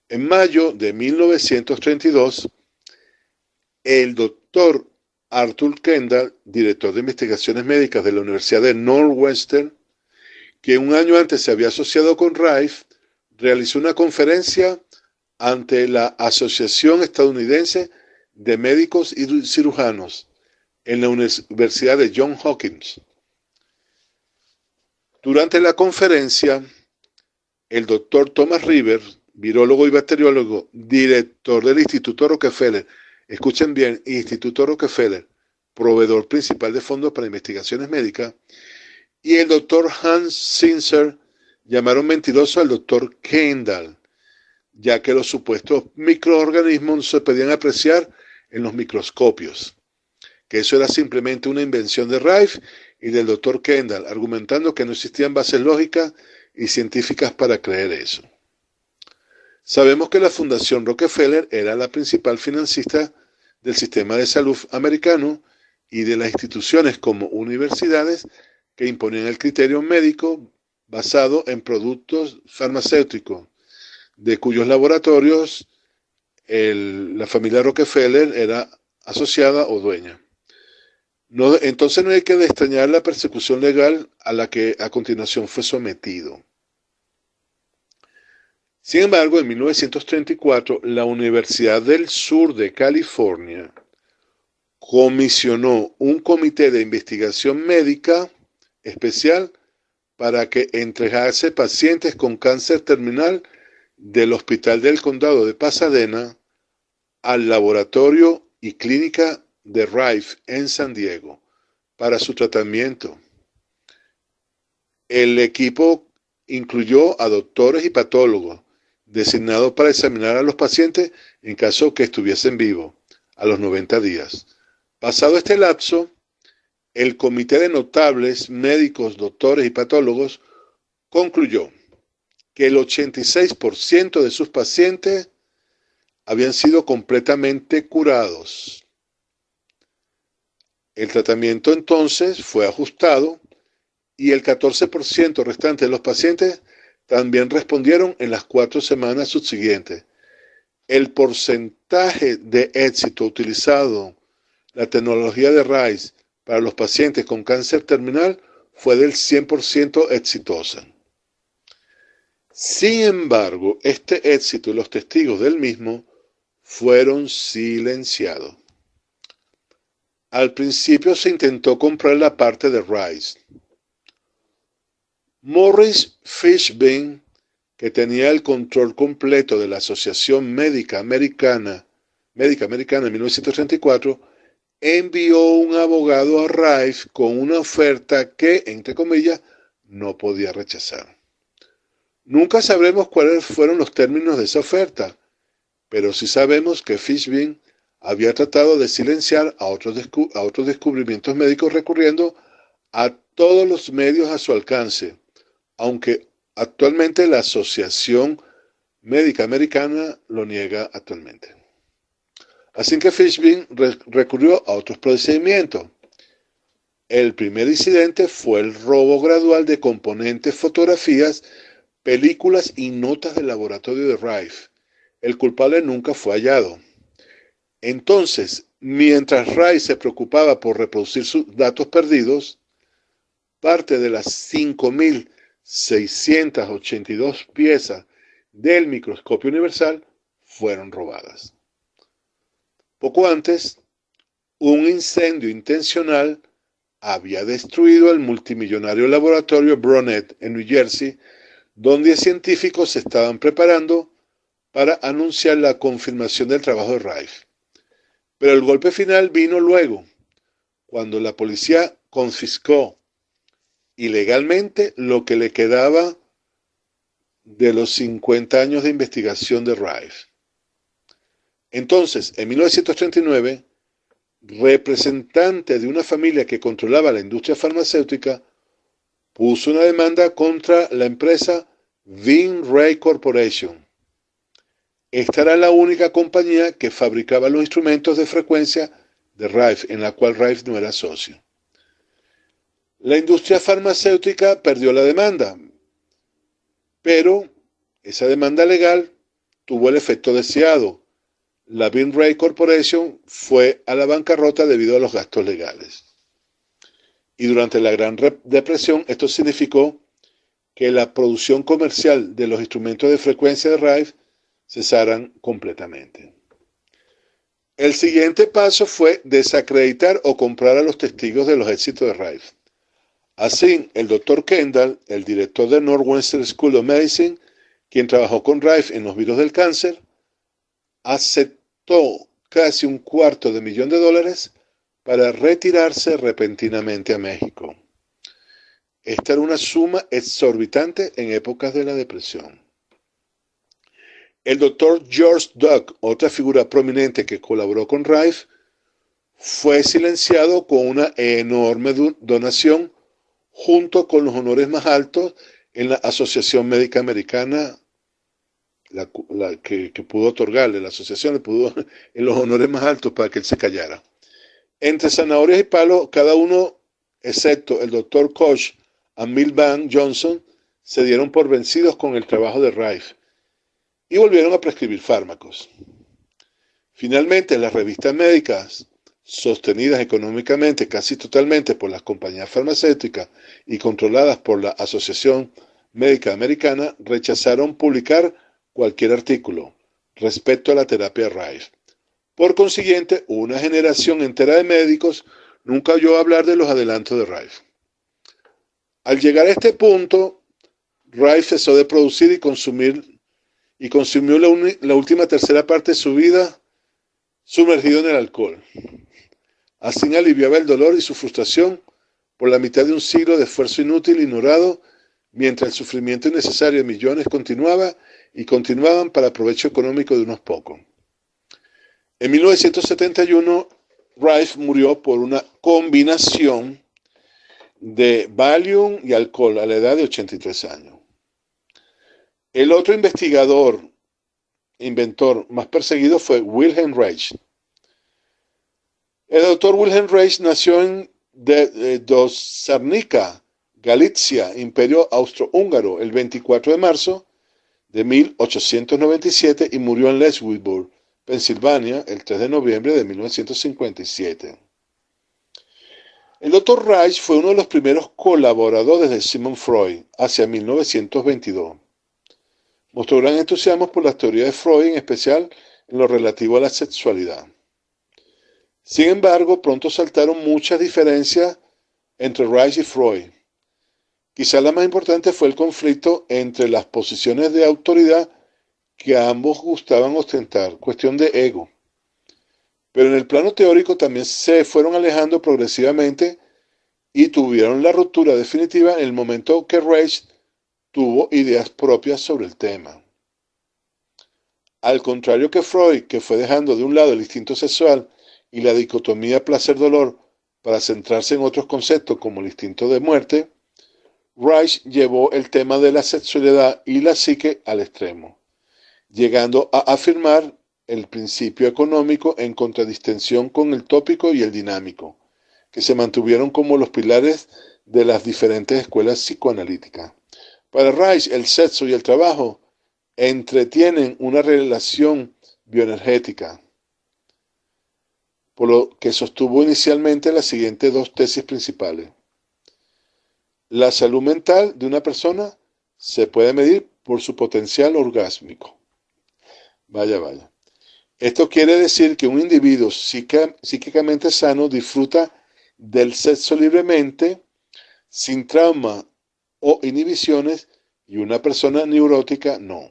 En mayo de 1932, el doctor Arthur Kendall, director de investigaciones médicas de la Universidad de Northwestern, que un año antes se había asociado con Rife, realizó una conferencia ante la Asociación Estadounidense de Médicos y Cirujanos en la Universidad de Johns Hopkins. Durante la conferencia, el doctor Thomas Rivers, virólogo y bacteriólogo, director del Instituto Rockefeller, escuchen bien, Instituto Rockefeller, proveedor principal de fondos para investigaciones médicas, y el doctor Hans Sinzer llamaron mentiroso al doctor Kendall, ya que los supuestos microorganismos no se podían apreciar en los microscopios, que eso era simplemente una invención de Rife y del doctor Kendall, argumentando que no existían bases lógicas y científicas para creer eso. Sabemos que la Fundación Rockefeller era la principal financista del sistema de salud americano y de las instituciones como universidades que imponían el criterio médico basado en productos farmacéuticos, de cuyos laboratorios la familia Rockefeller era asociada o dueña. Entonces no hay que extrañar la persecución legal a la que a continuación fue sometido. Sin embargo, en 1934, la Universidad del Sur de California comisionó un comité de investigación médica especial para que entregase pacientes con cáncer terminal del Hospital del Condado de Pasadena al laboratorio y clínica de Rife en San Diego para su tratamiento. El equipo incluyó a doctores y patólogos designados para examinar a los pacientes en caso que estuviesen vivos a los 90 días. Pasado este lapso, el comité de notables médicos, doctores y patólogos concluyó que el 86% de sus pacientes habían sido completamente curados. El tratamiento entonces fue ajustado y el 14% restante de los pacientes también respondieron en las 4 semanas subsiguientes. El porcentaje de éxito utilizado la tecnología de Rife para los pacientes con cáncer terminal fue del 100% exitosa. Sin embargo, este éxito y los testigos del mismo fueron silenciados. Al principio se intentó comprar la parte de Rife. Morris Fishbein, que tenía el control completo de la Asociación Médica Americana en 1934, envió un abogado a Rife con una oferta que, entre comillas, no podía rechazar. Nunca sabremos cuáles fueron los términos de esa oferta, pero sí sabemos que Fishbein había tratado de silenciar a otros descubrimientos médicos recurriendo a todos los medios a su alcance, aunque actualmente la Asociación Médica Americana lo niega actualmente. Así que Fishbein recurrió a otros procedimientos. El primer incidente fue el robo gradual de componentes, fotografías, películas y notas del laboratorio de Rife. El culpable nunca fue hallado. Entonces, mientras Rife se preocupaba por reproducir sus datos perdidos, parte de las 5.682 piezas del microscopio universal fueron robadas. Poco antes, un incendio intencional había destruido el multimillonario laboratorio Bronet en New Jersey, donde científicos se estaban preparando para anunciar la confirmación del trabajo de Rife. Pero el golpe final vino luego, cuando la policía confiscó ilegalmente lo que le quedaba de los 50 años de investigación de Rife. Entonces, en 1939, representante de una familia que controlaba la industria farmacéutica puso una demanda contra la empresa Vin Ray Corporation. Esta era la única compañía que fabricaba los instrumentos de frecuencia de Rife, en la cual Rife no era socio. La industria farmacéutica perdió la demanda, pero esa demanda legal tuvo el efecto deseado. La Vin Ray Corporation fue a la bancarrota debido a los gastos legales. Y durante la Gran Depresión, esto significó que la producción comercial de los instrumentos de frecuencia de Rife cesaran completamente. El siguiente paso fue desacreditar o comprar a los testigos de los éxitos de Rife. Así, el Dr. Kendall, el director de Northwestern School of Medicine, quien trabajó con Rife en los virus del cáncer, aceptó casi $250,000 para retirarse repentinamente a México. Esta era una suma exorbitante en épocas de la depresión. El doctor George Duck, otra figura prominente que colaboró con Rife, fue silenciado con una enorme donación junto con los honores más altos en la Asociación Médica Americana, que pudo otorgarle, la asociación le pudo en los honores más altos para que él se callara. Entre zanahorias y palos, cada uno, excepto el doctor Koch y Milbank Johnson, se dieron por vencidos con el trabajo de Rife y volvieron a prescribir fármacos. Finalmente, las revistas médicas, sostenidas económicamente casi totalmente por las compañías farmacéuticas y controladas por la Asociación Médica Americana, rechazaron publicar cualquier artículo respecto a la terapia Rife. Por consiguiente, una generación entera de médicos nunca oyó hablar de los adelantos de Rife. Al llegar a este punto, Rife cesó de producir y consumió la última tercera parte de su vida sumergido en el alcohol. Así aliviaba el dolor y su frustración por la mitad de un siglo de esfuerzo inútil ignorado, mientras el sufrimiento innecesario de millones continuaban para provecho económico de unos pocos. En 1971, Rife murió por una combinación de Valium y alcohol a la edad de 83 años. El otro inventor más perseguido fue Wilhelm Reich. El doctor Wilhelm Reich nació en Dosarnica, Galicia, Imperio Austrohúngaro, el 24 de marzo de 1897 y murió en Leesburg, Pensilvania, el 3 de noviembre de 1957. El doctor Reich fue uno de los primeros colaboradores de Sigmund Freud hacia 1922. Mostró gran entusiasmo por las teorías de Freud, en especial en lo relativo a la sexualidad. Sin embargo, pronto saltaron muchas diferencias entre Reich y Freud. Quizá la más importante fue el conflicto entre las posiciones de autoridad que a ambos gustaban ostentar, cuestión de ego. Pero en el plano teórico también se fueron alejando progresivamente y tuvieron la ruptura definitiva en el momento que Reich tuvo ideas propias sobre el tema. Al contrario que Freud, que fue dejando de un lado el instinto sexual y la dicotomía placer-dolor para centrarse en otros conceptos como el instinto de muerte, Reich llevó el tema de la sexualidad y la psique al extremo, llegando a afirmar el principio económico en contradistinción con el tópico y el dinámico, que se mantuvieron como los pilares de las diferentes escuelas psicoanalíticas. Para Reich, el sexo y el trabajo entretienen una relación bioenergética, por lo que sostuvo inicialmente las siguientes dos tesis principales. La salud mental de una persona se puede medir por su potencial orgásmico. Vaya. Esto quiere decir que un individuo psíquicamente sano disfruta del sexo libremente, sin trauma o inhibiciones, y una persona neurótica no.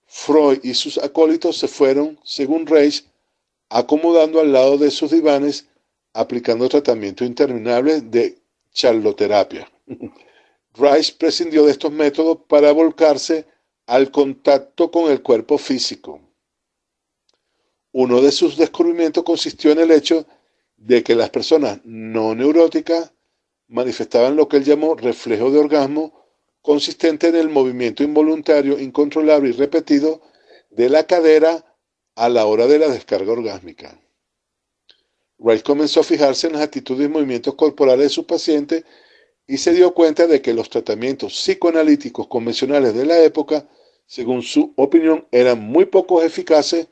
Freud y sus acólitos se fueron, según Reich, acomodando al lado de sus divanes, aplicando tratamientos interminables de charloterapia. Reich prescindió de estos métodos para volcarse al contacto con el cuerpo físico. Uno de sus descubrimientos consistió en el hecho de que las personas no neuróticas manifestaban lo que él llamó reflejo de orgasmo, consistente en el movimiento involuntario, incontrolable y repetido de la cadera a la hora de la descarga orgásmica. Reich comenzó a fijarse en las actitudes y movimientos corporales de sus pacientes y se dio cuenta de que los tratamientos psicoanalíticos convencionales de la época, según su opinión, eran muy poco eficaces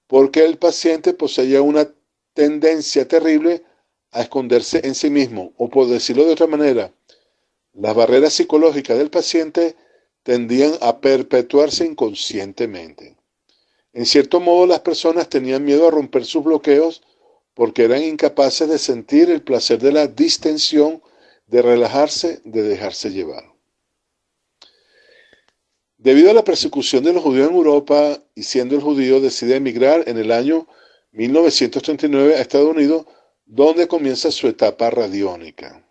porque el paciente poseía una tendencia terrible a esconderse en sí mismo, o por decirlo de otra manera, las barreras psicológicas del paciente tendían a perpetuarse inconscientemente. En cierto modo, las personas tenían miedo a romper sus bloqueos porque eran incapaces de sentir el placer de la distensión, de relajarse, de dejarse llevar. Debido a la persecución de los judíos en Europa y siendo el judío, decide emigrar en el año 1939 a Estados Unidos, donde comienza su etapa radiónica.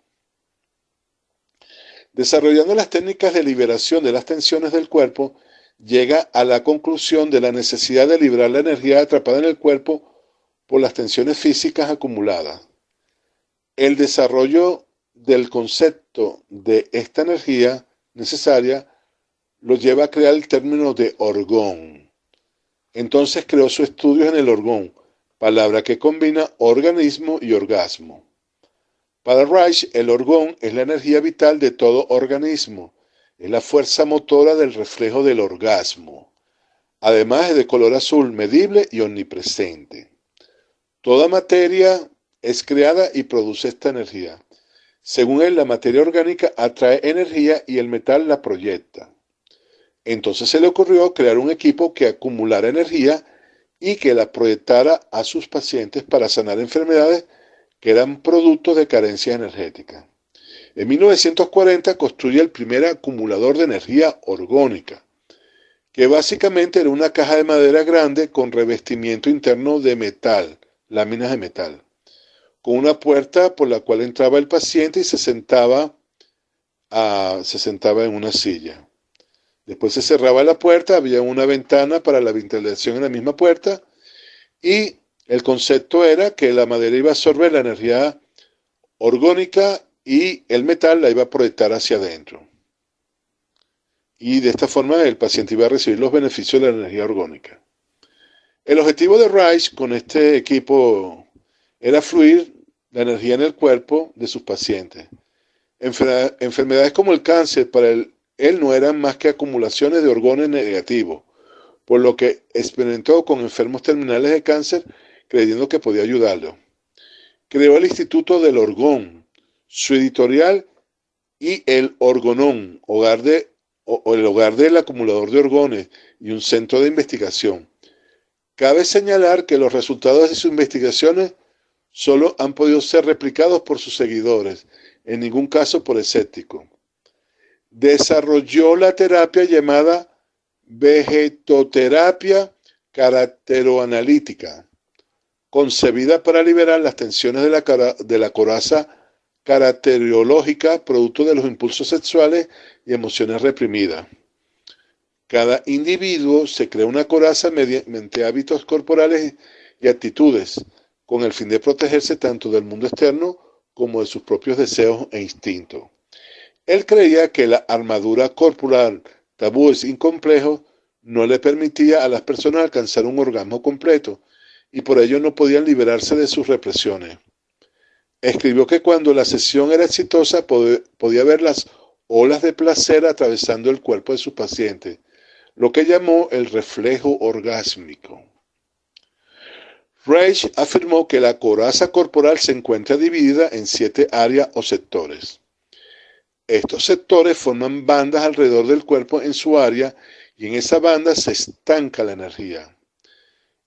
Desarrollando las técnicas de liberación de las tensiones del cuerpo, llega a la conclusión de la necesidad de liberar la energía atrapada en el cuerpo por las tensiones físicas acumuladas. El desarrollo del concepto de esta energía necesaria lo lleva a crear el término de orgón. Entonces creó sus estudios en el orgón, palabra que combina organismo y orgasmo. Para Reich, el orgón es la energía vital de todo organismo, es la fuerza motora del reflejo del orgasmo. Además es de color azul, medible y omnipresente. Toda materia es creada y produce esta energía. Según él, la materia orgánica atrae energía y el metal la proyecta. Entonces se le ocurrió crear un equipo que acumulara energía y que la proyectara a sus pacientes para sanar enfermedades que eran productos de carencia energética. En 1940 construye el primer acumulador de energía orgónica, que básicamente era una caja de madera grande con revestimiento interno de metal, láminas de metal, con una puerta por la cual entraba el paciente y se sentaba en una silla. Después se cerraba la puerta, había una ventana para la ventilación en la misma puerta y el concepto era que la madera iba a absorber la energía orgónica y el metal la iba a proyectar hacia adentro. Y de esta forma el paciente iba a recibir los beneficios de la energía orgónica. El objetivo de Reich con este equipo era fluir la energía en el cuerpo de sus pacientes. Enfermedades como el cáncer para él no eran más que acumulaciones de orgones negativos, por lo que experimentó con enfermos terminales de cáncer creyendo que podía ayudarlos. Creó el Instituto del Orgón, su editorial y el Orgonón, el hogar del acumulador de orgones y un centro de investigación. Cabe señalar que los resultados de sus investigaciones solo han podido ser replicados por sus seguidores, en ningún caso por escépticos. Desarrolló la terapia llamada vegetoterapia caracteroanalítica, concebida para liberar las tensiones de la coraza caracterológica, producto de los impulsos sexuales y emociones reprimidas. Cada individuo se crea una coraza mediante hábitos corporales y actitudes, con el fin de protegerse tanto del mundo externo como de sus propios deseos e instintos. Él creía que la armadura corporal, tabúes incomplejos, no le permitía a las personas alcanzar un orgasmo completo y por ello no podían liberarse de sus represiones. Escribió que cuando la sesión era exitosa podía ver las olas de placer atravesando el cuerpo de sus pacientes, lo que llamó el reflejo orgásmico. Reich afirmó que la coraza corporal se encuentra dividida en 7 áreas o sectores. Estos sectores forman bandas alrededor del cuerpo en su área y en esa banda se estanca la energía.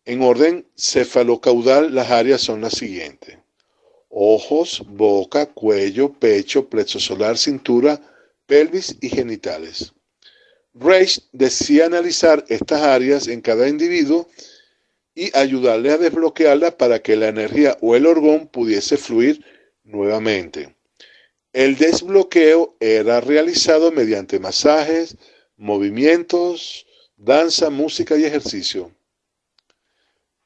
En orden cefalocaudal, las áreas son las siguientes: ojos, boca, cuello, pecho, plexo solar, cintura, pelvis y genitales. Reich decía analizar estas áreas en cada individuo y ayudarle a desbloquearla para que la energía o el orgón pudiese fluir nuevamente. El desbloqueo era realizado mediante masajes, movimientos, danza, música y ejercicio.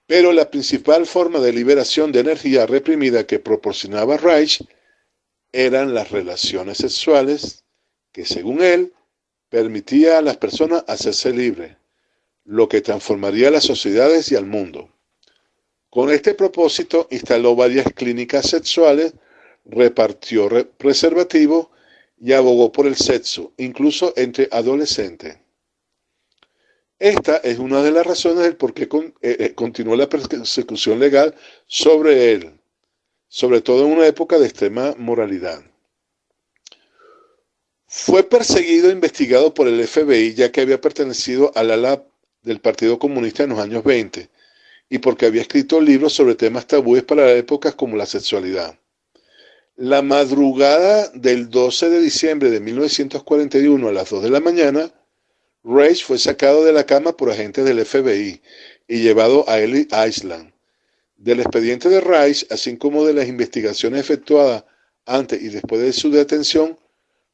Pero la principal forma de liberación de energía reprimida que proporcionaba Reich eran las relaciones sexuales, que según él permitía a las personas hacerse libres, lo que transformaría las sociedades y al mundo. Con este propósito instaló varias clínicas sexuales, repartió preservativos y abogó por el sexo, incluso entre adolescentes. Esta es una de las razones del por qué continuó la persecución legal sobre él, sobre todo en una época de extrema moralidad. Fue perseguido e investigado por el FBI ya que había pertenecido al ala del Partido Comunista en los años 20 y porque había escrito libros sobre temas tabúes para épocas como la sexualidad. La madrugada del 12 de diciembre de 1941 a las 2 de la mañana, Reich fue sacado de la cama por agentes del FBI y llevado a Ellis Island, Del expediente de Reich, así como de las investigaciones efectuadas antes y después de su detención,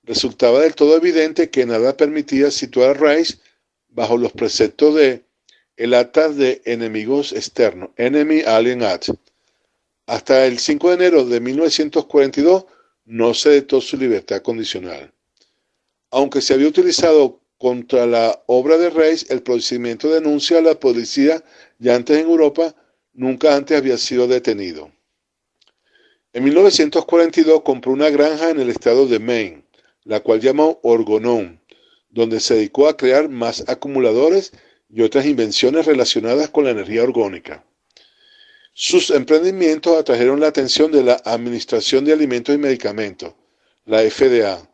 resultaba del todo evidente que nada permitía situar a Reich bajo los preceptos de el Acta de Enemigos Externos, Enemy Alien Act. Hasta el 5 de enero de 1942 no se dictó su libertad condicional. Aunque se había utilizado contra la obra de Reich, el procedimiento de denuncia a la policía ya antes en Europa nunca antes había sido detenido. En 1942 compró una granja en el estado de Maine, la cual llamó Orgonon, donde se dedicó a crear más acumuladores y otras invenciones relacionadas con la energía orgónica. Sus emprendimientos atrajeron la atención de la Administración de Alimentos y Medicamentos, la FDA,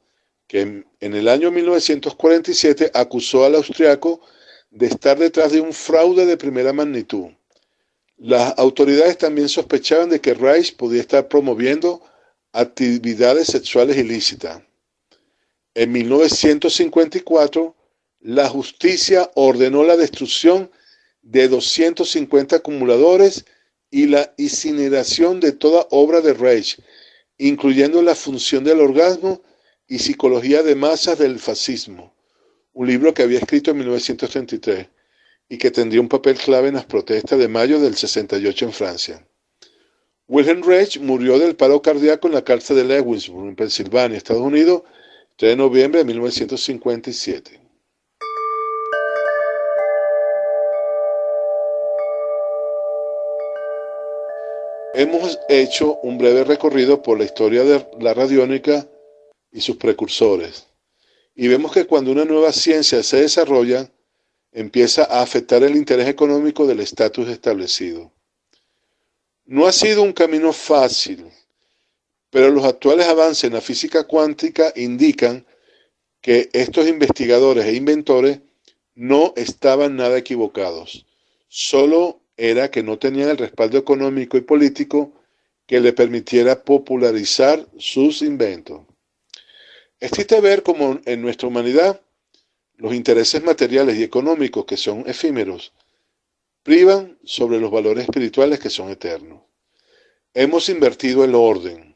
que en el año 1947 acusó al austriaco de estar detrás de un fraude de primera magnitud. Las autoridades también sospechaban de que Reich podía estar promoviendo actividades sexuales ilícitas. En 1954, la justicia ordenó la destrucción de 250 acumuladores y la incineración de toda obra de Reich, incluyendo La función del orgasmo y Psicología de masas del fascismo, un libro que había escrito en 1933 y que tendría un papel clave en las protestas de mayo del 68 en Francia. Wilhelm Reich murió del paro cardíaco en la cárcel de Lewisburg, en Pensilvania, Estados Unidos, 3 de noviembre de 1957. Hemos hecho un breve recorrido por la historia de la radiónica y sus precursores, y vemos que cuando una nueva ciencia se desarrolla, empieza a afectar el interés económico del estatus establecido. No ha sido un camino fácil, pero los actuales avances en la física cuántica indican que estos investigadores e inventores no estaban nada equivocados, solo era que no tenían el respaldo económico y político que le permitiera popularizar sus inventos. Es triste ver cómo en nuestra humanidad los intereses materiales y económicos, que son efímeros, privan sobre los valores espirituales, que son eternos. Hemos invertido el orden.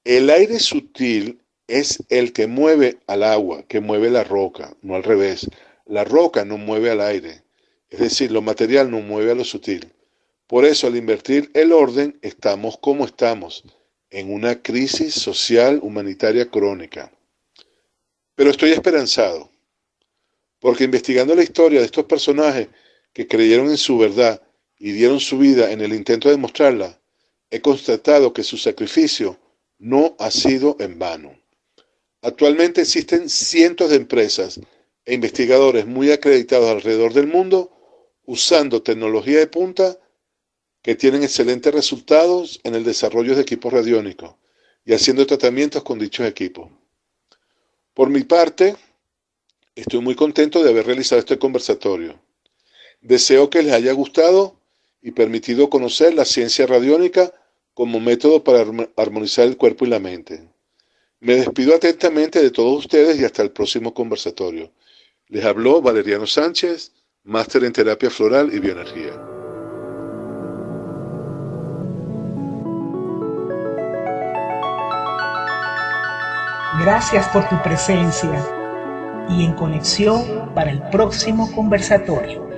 El aire sutil es el que mueve al agua, que mueve la roca, no al revés. La roca no mueve al aire, es decir, lo material no mueve a lo sutil. Por eso, al invertir el orden, estamos como estamos, en una crisis social humanitaria crónica. Pero estoy esperanzado, porque investigando la historia de estos personajes que creyeron en su verdad y dieron su vida en el intento de demostrarla, he constatado que su sacrificio no ha sido en vano. Actualmente existen cientos de empresas e investigadores muy acreditados alrededor del mundo usando tecnología de punta que tienen excelentes resultados en el desarrollo de equipos radiónicos y haciendo tratamientos con dichos equipos. Por mi parte, estoy muy contento de haber realizado este conversatorio. Deseo que les haya gustado y permitido conocer la ciencia radiónica como método para armonizar el cuerpo y la mente. Me despido atentamente de todos ustedes y hasta el próximo conversatorio. Les habló Valeriano Sánchez, máster en terapia floral y bioenergía. Gracias por tu presencia y en conexión para el próximo conversatorio.